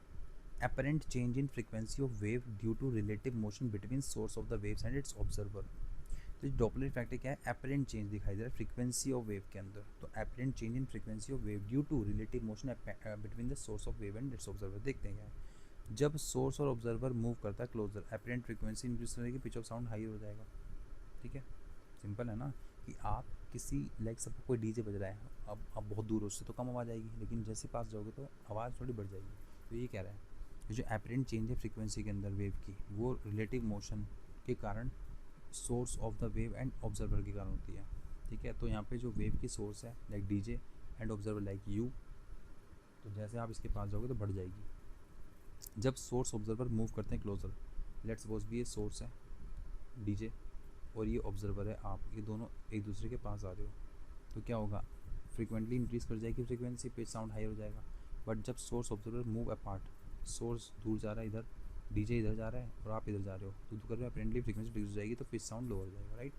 Speaker 1: apparent change in frequency of wave due to relative motion between source of the waves and its observer। तो डॉपलर इफेक्ट क्या है, एपरेंट चेंज दिखाई दे रहा है फ्रीक्वेंसी ऑफ वेव के अंदर। तो apparent change in frequency of wave due to relative motion between the source of wave and its observer. देखते हैं क्या है, जब सोर्स और ऑब्जर्वर मूव करता है क्लोजर, एपरेंट फ्रीक्वेंसी इंक्रीज करेगी, पिच ऑफ साउंड हाई हो जाएगा। ठीक है, सिंपल है ना कि आप किसी लाइक सबको कोई डीजे बज रहा है, अब आप बहुत दूर हो उससे तो कम आवाज़ आएगी, लेकिन जैसे पास जाओगे तो आवाज़ थोड़ी बढ़ जाएगी। तो ये कह रहा है ये जो एपरेंट चेंज है फ्रीक्वेंसी के अंदर वेव की, वो रिलेटिव मोशन के कारण source of the wave and observer के कारण होती है। ठीक है, तो यहाँ पे जो वेव की सोर्स है like DJ and observer like you, तो जैसे आप इसके पास जाओगे तो बढ़ जाएगी। जब सोर्स ऑब्जर्वर मूव करते हैं क्लोजर, लेट्स सपोज भी ये सोर्स है डीजे और ये ऑब्जर्वर है आप, ये दोनों एक दूसरे के पास आ रहे हो, तो क्या होगा, फ्रिक्वेंटली इंक्रीज कर जाएगी फ्रीक्वेंसी, पिच साउंड हाई हो जाएगा। बट जब source observer move apart, source दूर जा रहा है इधर, डीजे इधर जा रहा है और आप इधर जा रहे हो, तो कर रहे हो अपेरेंटली फ्रीक्वेंसी डिक्रीज हो जाएगी, तो पिच साउंड लोअर हो जाएगा। राइट,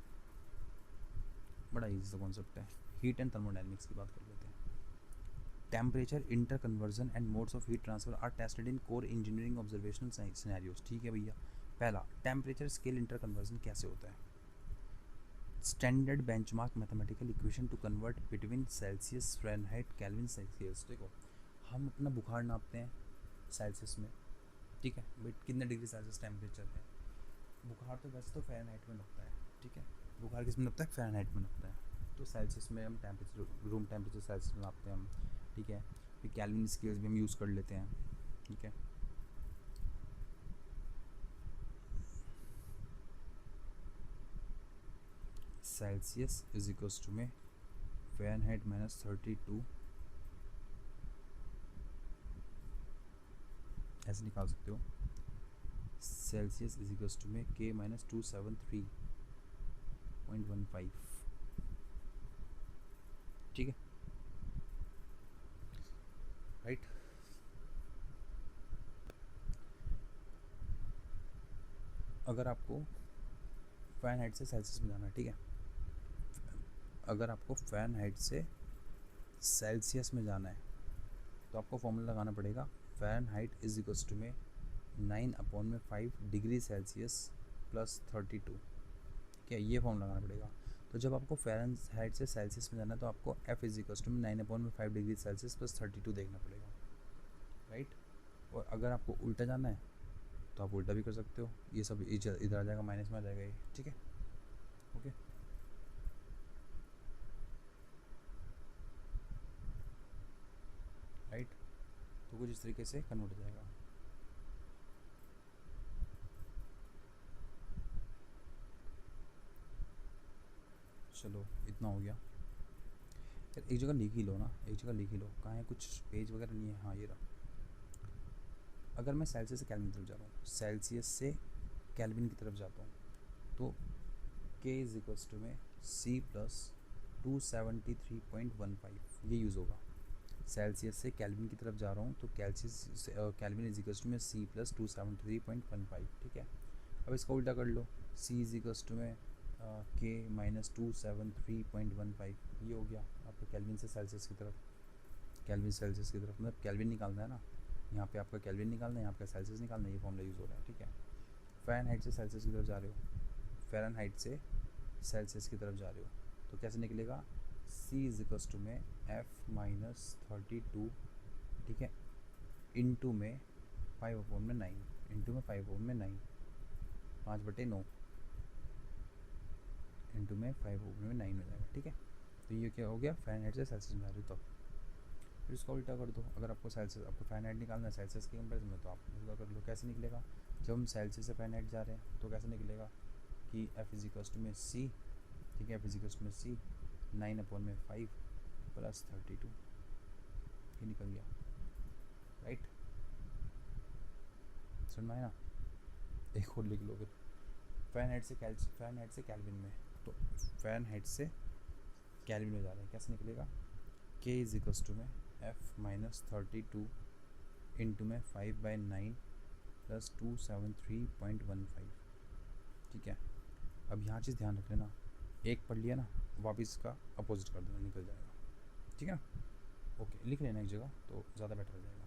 Speaker 1: बड़ा ईजी सा कॉन्सेप्ट है। हीट एंड थर्मोडायनेमिक्स की बात कर लेते हैं। Temperature inter conversion and modes of heat transfer R tested in core engineering observational scenarios. ठीक है भैया, पहला टेम्परेचर स्केल इंटर कन्वर्जन कैसे होता है, standard benchmark mathematical equation two convert between Celsius, Fahrenheit, kelvin, Celsius. देखो हम अपना बुखार नापते हैं सेल्सियस में, ठीक है, बट कितने डिग्री सेल्सियस टेम्परेचर है, बुखार तो वैसे तो फ़ारेनहाइट में नपता है। ठीक है, बुखार किस में नपता है, फ़ारेनहाइट में नपता है। तो सेल्सियस में हम टेम्परेचर, रूम टेम्परेचर सेल्सियस में नापते हैं हम। ठीक है, फिर केल्विन स्केल्स भी हम यूज़ कर लेते हैं। ठीक है, सेल्सियस इज इक्वल्स टू में फ़ारेनहाइट -32, ऐसे निकाल सकते हो। सेल्सियस इज इक्वल्स टू में K -273.15। ठीक है, राइट। अगर आपको फ़ारेनहाइट से सेल्सियस में जाना है, ठीक है, अगर आपको फ़ारेनहाइट से सेल्सियस में जाना है तो आपको फॉर्मूला लगाना पड़ेगा, फ़ारेनहाइट इज इक्वल्स टू में 9/5 डिग्री सेल्सियस प्लस 32। ठीक है, ये फॉर्मूला लगाना पड़ेगा। तो जब आपको फ़ारेनहाइट से सेल्सियस में जाना है तो आपको F इज इक्वल्स टू में 9/5 डिग्री सेल्सियस प्लस 32 देखना पड़ेगा। राइट, और अगर आपको उल्टा जाना है तो आप उल्टा भी कर सकते हो, ये सब इधर आ जाएगा, माइनस में आ जाएगा ये। ठीक है, ओके, राइट, तो कुछ इस तरीके से कन्वर्ट हो जाएगा। चलो इतना हो गया। यार एक जगह लिख ही लो ना, एक जगह लिख ही लो, कहाँ है, कुछ पेज वगैरह नहीं है। हाँ ये रहा। अगर मैं सेल्सियस से केल्विन की तरफ जा रहा हूँ, सेल्सियस से केल्विन की तरफ जाता हूँ, तो K इज इक्वल्स टू में C प्लस 273.15 ये यूज़ होगा। सेल्सियस से केल्विन की तरफ जा रहा हूँ तो केल्विन इज इक्वल्स टू में C प्लस 273.15। ठीक है, अब इसका उल्टा कर लो, C इज इक्वल्स टू में K -273.15 ये हो गया आपका केल्विन से सेल्सियस की तरफ। केल्विन सेल्सियस की तरफ मतलब केल्विन निकालना है ना, यहाँ पे आपका केल्विन निकालना है, यहाँ पे सेल्सियस निकालना है, ये फॉर्मूला यूज़ हो रहा है। ठीक है, फ़ारेनहाइट से सेल्सियस की तरफ जा रहे हो, फ़ारेनहाइट से सेल्सियस की तरफ जा रहे हो, तो कैसे निकलेगा, C इज इक्वल्स टू में F-32, ठीक है, इंटू में 5/9, इंटू में 5/9, 5/9 इंटू में 5/9 हो जाएगा। ठीक है, तो ये क्या हो गया, फ़ारेनहाइट से सेल्सियस में जा रहे हो। तो फिर इसका उल्टा कर दो, अगर आपको सेल्सियस, आपको फ़ारेनहाइट निकालना है सेल्सियस के कंपेरिजन में, तो आप उल्टा कर लो। कैसे निकलेगा, जब हम सेल्सियस से फ़ारेनहाइट जा रहे हैं तो कैसे निकलेगा कि F इज इक्वल्स टू में C, ठीक है, F इज इक्वल्स टू में C 9/5 प्लस 32, ये निकल गया। राइट, समझ में आया ना। एक और लिख लो फिर, फ़ारेनहाइट से केल्विन में, तो फ़ारेनहाइट से केल्विन में जा रहे हैं, कैसे निकलेगा, K इज इक्वल्स टू में F-32 इंटू में 5/9 प्लस 273.15। ठीक है, अब यहाँ चीज़ ध्यान रख लेना, एक पढ़ लिया ना, वापस का अपोजिट कर देना, निकल जाएगा। ठीक है ना, ओके, लिख लेना एक जगह तो ज़्यादा बेटर हो जाएगा।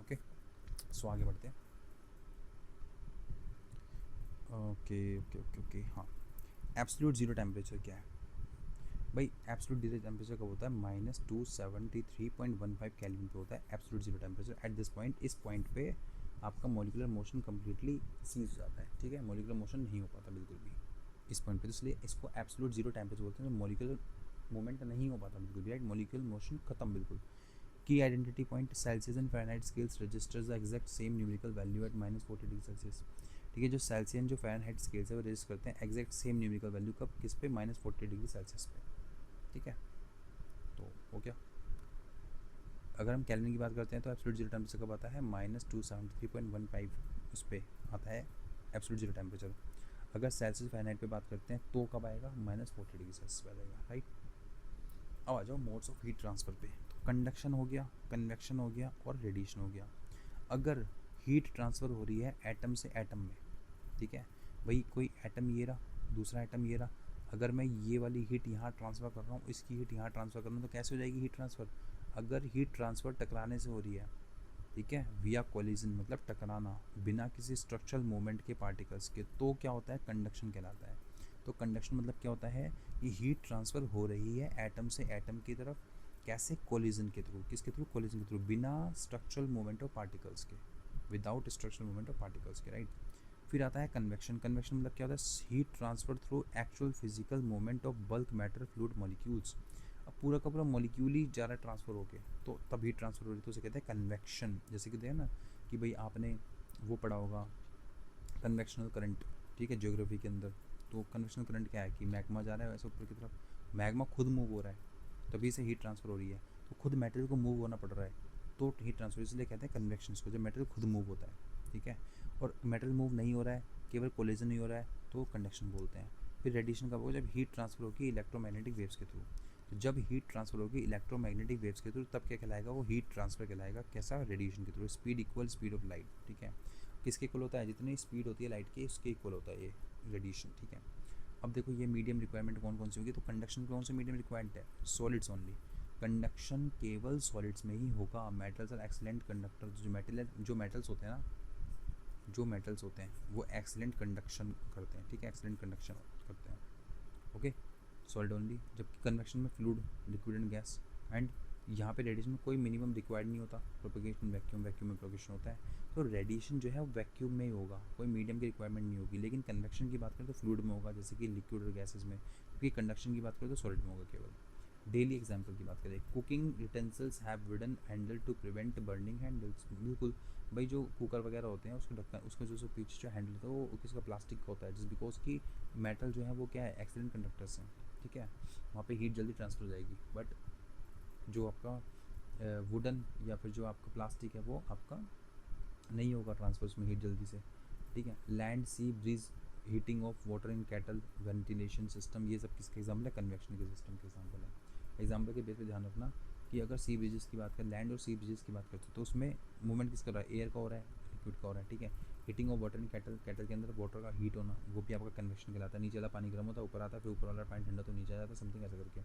Speaker 1: ओके। सो आगे बढ़ते हैं। ओके ओके ओके ओके, हाँ। एब्सोल्यूट जीरो टेम्परेचर क्या है भाई? एब्सोल्यूट जीरो टेम्परेचर कब होता है? -273.15 केल्विन पे होता है absolute zero temperature. At this point, इस पॉइंट पे आपका मॉलिकुलर मोशन कम्प्लीटली सीज हो जाता है, ठीक है, मॉलिकुलर मोशन नहीं हो पाता बिल्कुल भी इस पॉइंट पे, इसलिए इसको एब्सोल्यूट जीरो टेम्परेचर बोलते हैं। मॉलिकुलर मूवमेंट नहीं हो पाता बिल्कुल भी, राइट, मॉलिकुलर मोशन खत्म बिल्कुल। की identity point Celsius and Fahrenheit scales registers the exact same numerical value at -40 degree Celsius, ठीक है। जो सेल्सियन जो फ़ारेनहाइट स्केल्स है वो रजिस्टर करते हैं एग्जैक्ट सेम न्यूमेरिकल वैल्यू कब, किस पे, -40 डिग्री सेल्सियस पे, ठीक है। तो हो गया। अगर हम केल्विन की बात करते हैं तो एब्सोल्यूट जीरो टेम्परेचर कब आता है? -273.15 उस पर आता है एब्सोल्यूट जीरो टेम्परेचर। अगर सेल्सियस फ़ारेनहाइट पे बात करते हैं तो कब आएगा? -40 डिग्री सेल्सियस पे आ जाएगा, राइट। अब आ जाओ मोड्स ऑफ हीट ट्रांसफ़र पे। तो कंडक्शन हो गया, कन्वेक्शन हो गया और रेडिएशन हो गया। अगर हीट ट्रांसफ़र हो रही है एटम से एटम में, ठीक है भाई, कोई एटम ये रहा, दूसरा एटम ये रहा, अगर मैं ये वाली हीट यहाँ ट्रांसफ़र कर रहा हूँ, इसकी हीट यहाँ ट्रांसफ़र कर रहा हूँ, तो कैसे हो जाएगी हीट ट्रांसफ़र? अगर हीट ट्रांसफ़र टकराने से हो रही है, ठीक है, विया कोलिजन मतलब टकराना, बिना किसी स्ट्रक्चरल मूवमेंट के पार्टिकल्स के, तो क्या होता है? कंडक्शन कहलाता है। तो कंडक्शन मतलब क्या होता है? ये हीट ट्रांसफ़र हो रही है एटम से एटम की तरफ, कैसे? कोलिजन के थ्रू। किसके थ्रू? कोलिजन के थ्रू, बिना स्ट्रक्चरल मूवमेंट ऑफ पार्टिकल्स के, without structural movement of particles के, राइट। फिर आता है कन्वेक्शन। कन्वेक्शन मतलब क्या होता है? Heat transfer through actual physical movement of bulk matter fluid molecules. अब पूरा का पूरा मॉलिक्यूल ही जा रहा है ट्रांसफ़र होके, तो तब हीट ट्रांसफ़र हो रही है, तो उसे कहते हैं कन्वेक्शन। जैसे कि देखा ना कि भाई आपने वो पढ़ा होगा कन्वेक्शनल करंट, ठीक है, ज्योग्राफी के अंदर। तो कन्वेक्शनल करंट क्या है कि मैग्मा जा रहा है वैसे ऊपर की तरफ, मैग्मा खुद मूव हो रहा है, तभी से हीट ट्रांसफ़र हो रही है। तो खुद मेटेरियल को मूव होना पड़ रहा है, तो हीट ट्रांसफर, इसलिए कहते हैं कन्वेक्शन को, जब मेटेरियल खुद मूव होता है, ठीक है। और मेटेरियल मूव नहीं हो रहा है, केवल कोलिजन नहीं हो रहा है, तो कंडक्शन बोलते हैं। फिर रेडिएशन कब होगा? जब हीट ट्रांसफर होगी इलेक्ट्रोमैग्नेटिक वेव्स के थ्रू। तो जब हीट ट्रांसफर होगी इलेक्ट्रोमैग्नेटिक वेव्स के थ्रू, तब क्या कहलाएगा? वो हीट ट्रांसफर कहलाएगा। कैसा? रेडिएशन के through. Speed equal speed of light, ठीक है। किसके इक्वल होता है? जितनी स्पीड होती है लाइट की, उसके इक्वल होता है ये रेडिएशन, ठीक है। अब देखो ये मीडियम रिक्वायरमेंट कौन कौन सी होगी? तो कंडक्शन कौन सा मीडियम रिक्वायरमेंट है? Solids only. कंडक्शन केवल सॉलिड्स में ही होगा। Metals are excellent conductor. जो मेटल्स होते हैं ना, जो मेटल्स होते हैं वो एक्सीलेंट कंडक्शन करते हैं, ठीक है, एक्सीलेंट कंडक्शन करते हैं, ओके। Solid only. जबकि कन्वेक्शन में fluid, liquid and gas. And यहाँ पे रेडिएशन में कोई मिनिमम रिक्वायर्ड नहीं होता। प्रोपेगेशन वैक्यूम, वैक्यूम में प्रोपेगेशन होता है। तो रेडिएशन जो है वो वैक्यूम में ही होगा, कोई मीडियम की रिक्वायरमेंट नहीं होगी। लेकिन कन्वेक्शन की बात करें तो फ्लूइड में होगा, जैसे कि लिक्विड और गैसेज में। क्योंकि कंडक्शन की बात करें तो सॉलिड में होगा केवल। डेली एग्जाम्पल की बात करें, cooking utensils have wooden handle to prevent burning handles. बिल्कुल भाई, जो कुकर वगैरह होते हैं उसके ढक्कन, उसका जो पीछे जो हैंडल होता है वो किसका? प्लास्टिक का होता है, जिस बिकॉज की मेटल जो है वो क्या है? एक्सीलेंट कंडक्टर्स हैं, ठीक है। वहाँ पे हीट जल्दी ट्रांसफर हो जाएगी। बट जो आपका वुडन या फिर जो आपका प्लास्टिक है वो आपका नहीं होगा ट्रांसफर उसमें हीट जल्दी से, ठीक है। Land, sea, breeze, heating of water in kettle, ventilation system, ये सब किसके एग्जाम्पल है? कन्वेक्शन के सिस्टम के एग्जाम्पल है। एग्जाम्पल के बेस पे ध्यान रखना कि अगर सी ब्रिजेस की बात करें, लैंड और सी ब्रिजेस की बात करते हैं, तो उसमें मूवमेंट किसका हो रहा है? एयर का हो रहा है, लिक्विड का हो रहा है, ठीक है। Heating of water in cattle, cattle के अंदर वाटर का हीट होना, वो भी आपका कन्वेक्शन कहलाता है। नीचे वाला पानी गर्म होता है, ऊपर आता है, फिर ऊपर वाला पानी ठंडा तो नीचे आ जाता है, समथिंग ऐसा करके।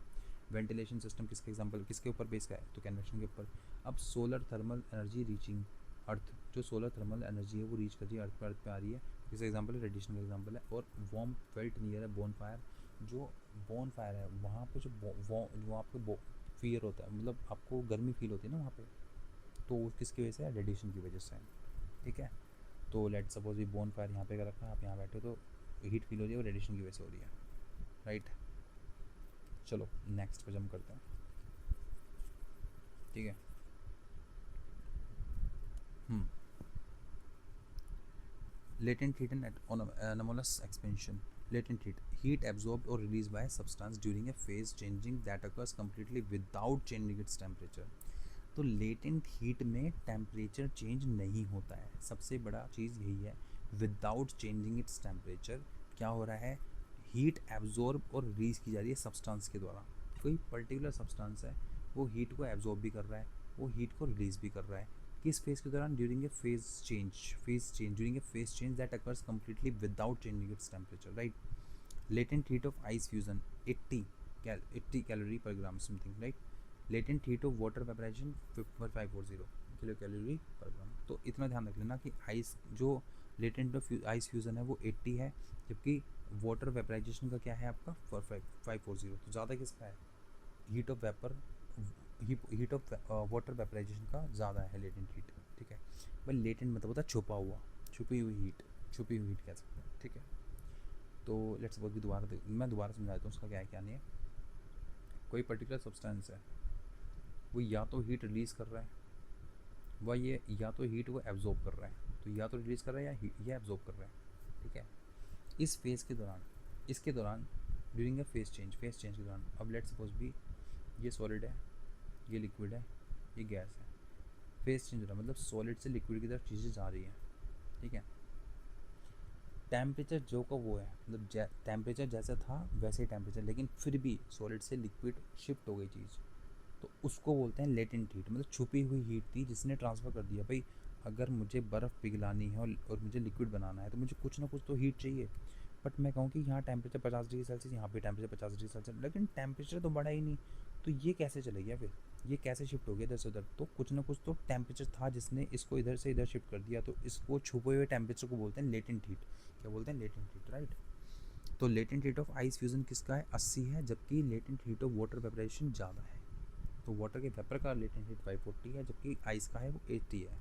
Speaker 1: वेंटिलेशन सिस्टम किसका एग्जाम्पल, किसके ऊपर बेस का है? तो कन्वेक्शन के ऊपर। अब सोलर थर्मल एनर्जी रीचिंग अर्थ, जो सोलर थर्मल एनर्जी है वो रीच कर रही है अर्थ पे आ रही है, इसका एग्जाम्पल है, रेडिएशन का एग्जाम्पल है। और वार्म फेल्ट नियर है बोन फायर, जो बोन फायर है वहाँ पे जो आपको फियर होता है, मतलब आपको गर्मी फील होती है ना वहाँ पे, तो वो किसकी वजह से है? रेडिएशन की वजह से है, ठीक है। तो लेट सपोज भी बोन फायर यहाँ पे कर रखा है, आप यहाँ बैठे हो तो हीट फील हो रही है, वो रेडिएशन की वजह से हो रही है, राइट। चलो नेक्स्ट पे जंप करते हैं, ठीक है। Latent heat and anomalous expansion. Latent heat absorbed or released by a substance during a phase changing that occurs completely without changing its temperature. तो लेटेंट हीट में टेम्परेचर चेंज नहीं होता है, सबसे बड़ा चीज़ यही है। विदाउट चेंजिंग इट्स टेम्परेचर क्या हो रहा है? हीट एब्जॉर्ब और रिलीज की जा रही है सब्सटेंस के द्वारा। कोई पर्टिकुलर सब्सटेंस है, वो हीट को एब्जॉर्ब भी कर रहा है, वो हीट को रिलीज भी कर रहा है। किस फेज के दौरान? During a phase change during a phase change that occurs completely without changing its temperature, right. Latent heat of ice fusion 80 calorie per gram something, right. Latent heat of water vaporization 540, kilo calorie per gram. तो इतना ध्यान रख लेना कि ice जो latent ice fusion है वो 80 है, जबकि वाटर वेपराइजेशन का क्या है आपका 540। तो ज़्यादा किसका है, heat of vapour, heat of water vaporisation का ज़्यादा है लेटेंट हीट। ठीक है भाई, लेटेंट मतलब होता है छुपा हुआ, छुपी हुई हीट, छुपी हुई हीट कह सकते हैं। ठीक है, तो लेट्स सपोज भी मैं दोबारा समझा देता हूँ उसका क्या है क्या नहीं है। कोई पर्टिकुलर सब्सटेंस है, वो या तो हीट रिलीज़ कर रहा है, वह ये या तो हीट वो एब्जॉर्ब कर रहा है, तो या तो रिलीज़ कर रहा है या एब्जॉर्ब कर रहा है। ठीक है, इस फेज़ के दौरान, इसके दौरान ड्यूरिंग अ फेज चेंज के दौरान, अब लेट्स सपोज भी ये सॉलिड है, ये लिक्विड है, ये गैस है, फेज चेंज हो रहा है मतलब सॉलिड से लिक्विड की तरफ चीज़ें जा रही हैं। ठीक है, टेम्परेचर जो का वो है, मतलब टेम्परेचर जैसा था वैसे ही टेम्परेचर, लेकिन फिर भी सॉलिड से लिक्विड शिफ्ट हो गई चीज़, तो उसको बोलते हैं लेटेंट हीट, मतलब छुपी हुई हीट थी जिसने ट्रांसफ़र कर दिया। भाई अगर मुझे बर्फ़ पिघलानी है और मुझे लिक्विड बनाना है तो मुझे कुछ ना कुछ तो हीट चाहिए। बट मैं कहूँ कि यहाँ टेम्परेचर 50 डिग्री सेल्सियस, यहाँ पे टेम्परेचर 50 डिग्री सेल्सियस, लेकिन टेम्परेचर तो बढ़ा ही नहीं, तो ये कैसे चले गया, फिर ये कैसे शिफ्ट हो गया इधर से उधर। तो कुछ ना कुछ तो टेम्परेचर था जिसने इसको इधर से इधर शिफ्ट कर दिया, तो इसको छुपे हुए टेम्परेचर को बोलते हैं लेटेंट हीट। क्या बोलते हैं, लेटेंट हीट, राइट। तो latent heat of ice fusion किसका है, 80 है, जबकि latent heat of water vaporisation ज़्यादा है। तो वाटर के वेपर का लेटेंट हीट 540 है, जबकि आइस का है वो 80 है।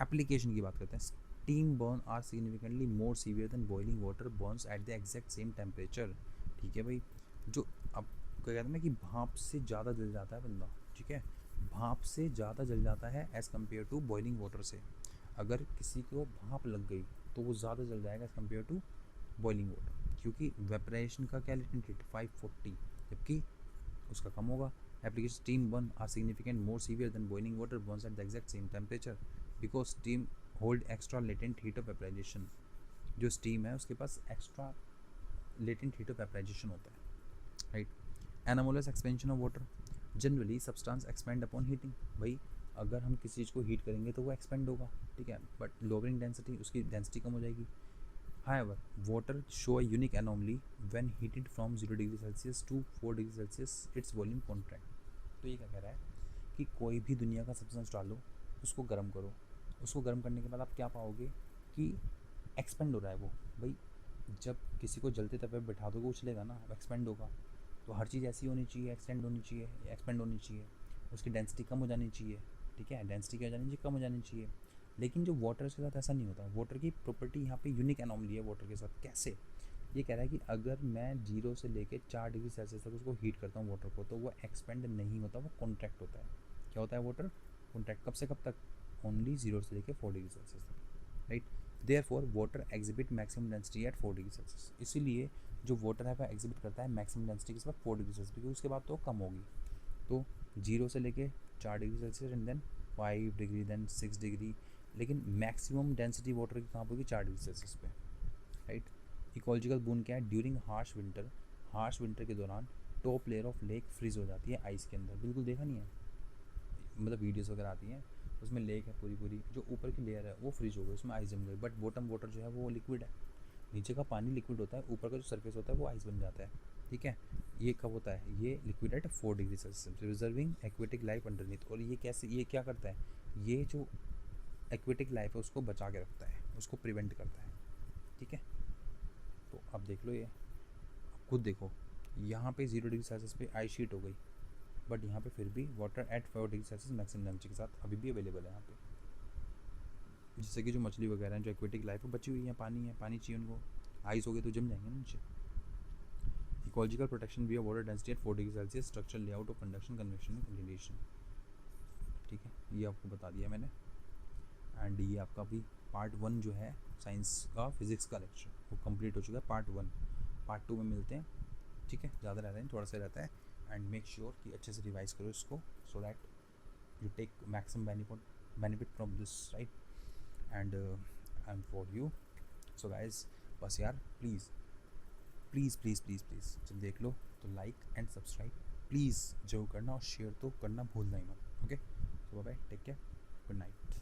Speaker 1: एप्लीकेशन की बात करते हैं। Steam burn are significantly more severe than boiling water burns at the exact same temperature. ठीक है भाई, जो अब क्या कहते हैं ना कि भाप से ज़्यादा जल जाता है बंदा। ठीक है, भाप से ज़्यादा जल जाता है as compare to boiling water से। अगर किसी को भाप लग गई तो वो ज़्यादा जल जाएगा as compare to boiling water, क्योंकि वेपरेशन का क्या लेटेंट हीट 540, जबकि उसका कम होगा। Application steam burn are significant more severe than boiling water burns at the exact same temperature because steam hold extra latent heat of vaporization. जो steam है उसके पास extra latent heat of vaporization होता है, right. Anomalous expansion of water, generally substance expand upon heating. भाई अगर हम किसी चीज़ को हीट करेंगे तो वो एक्सपेंड होगा, ठीक है, बट लोअरिंग डेंसिटी, उसकी डेंसिटी कम हो जाएगी। However, water show a unique anomaly when heated from 0 degree Celsius to 4 degree Celsius, its volume contract। तो ये क्या कह रहा है कि कोई भी दुनिया का सब्सटेंस डालो, उसको गर्म करो, उसको गर्म करने के बाद आप क्या पाओगे कि एक्सपेंड हो रहा है वो। भाई जब किसी को जलते तवे पे बैठा दोगे उछलेगा ना, अब एक्सपेंड होगा। तो हर चीज़ ऐसी होनी चाहिए, एक्सटेंड होनी चाहिए, एक्सपेंड होनी चाहिए, उसकी डेंसिटी कम हो जानी चाहिए। ठीक है, डेंसिटी क्या हो जानी चाहिए, कम हो जानी चाहिए। लेकिन जो वाटर के साथ ऐसा नहीं होता। वाटर की प्रॉपर्टी यहाँ पे यूनिक एनोमली है वाटर के साथ। कैसे, ये कह रहा है कि अगर मैं 0 से लेके 4 डिग्री सेल्सियस तक उसको हीट करता हूँ वाटर को, तो वो एक्सपेंड नहीं होता, वो कॉन्ट्रैक्ट होता है। क्या होता है वाटर, कॉन्ट्रैक्ट। कब से कब तक, ओनली 0 से लेके 4 डिग्री सेल्सियस तक, right. Therefore water exhibit maximum density at 4 degree Celsius. इसीलिए जो वाटर है वह एग्जिबिट करता है मैक्सिमम डेंसिटी के साथ 4 डिग्री सेल्सियस, क्योंकि उसके बाद तो कम होगी। तो 0 से लेके 4 degree Celsius and then 5 degree, then 6 degree, लेकिन मैक्सिमम डेंसिटी वाटर की कहाँ पर होगी, 4 डिग्री सेल्सियस पे, राइट। इकोलॉजिकल बून क्या है, ड्यूरिंग हार्श विंटर के दौरान top layer of lake freeze हो जाती है आइस के अंदर। बिल्कुल देखा नहीं है, मतलब वीडियोस वगैरह आती हैं, उसमें लेक है पूरी, जो ऊपर की लेयर है वो फ्रीज हो गई, उसमें आइस जम गई, बट बॉटम वाटर जो है वो लिक्विड है। नीचे का पानी लिक्विड होता है, ऊपर का जो सरफेस होता है वो आइस बन जाता है। ठीक है, ये कब होता है, ये liquid at 4 degree Celsius, reserving aquatic life underneath. और ये कैसे, ये क्या करता है, ये जो एक्वेटिक लाइफ है उसको बचा के रखता है, उसको प्रिवेंट करता है। ठीक है, तो अब देख लो, ये खुद देखो, यहाँ पे 0 डिग्री सेल्सियस पे आइस शीट हो गई, बट यहाँ पे फिर भी water at 4 degree Celsius maximum density के साथ अभी भी अवेलेबल है यहाँ पे। जैसे कि जो मछली वगैरह हैं, जो एक्वेटिक लाइफ है बची हुई है, पानी चाहिए उनको, आइस हो गई तो जम जाएंगे ना नीचे। Ecological protection we water density at 4 degree Celsius, structure layout of conduction, convection, condensation. ठीक है, ये आपको बता दिया मैंने। एंड ये आपका भी पार्ट 1 जो है साइंस का, फिजिक्स का लेक्चर वो कंप्लीट हो चुका है, पार्ट 1। पार्ट 2 में मिलते हैं। ठीक है, ज़्यादा रहता है, थोड़ा सा रहता है। एंड मेक श्योर कि अच्छे से रिवाइज करो इसको, so that you take maximum benefit from this, right. And for you, so guys, बस यार please please please please please जब देख लो तो लाइक एंड सब्सक्राइब प्लीज़ जरूर करना, और शेयर तो करना भूलना ही मत। ओके, तो bye, take care, good night.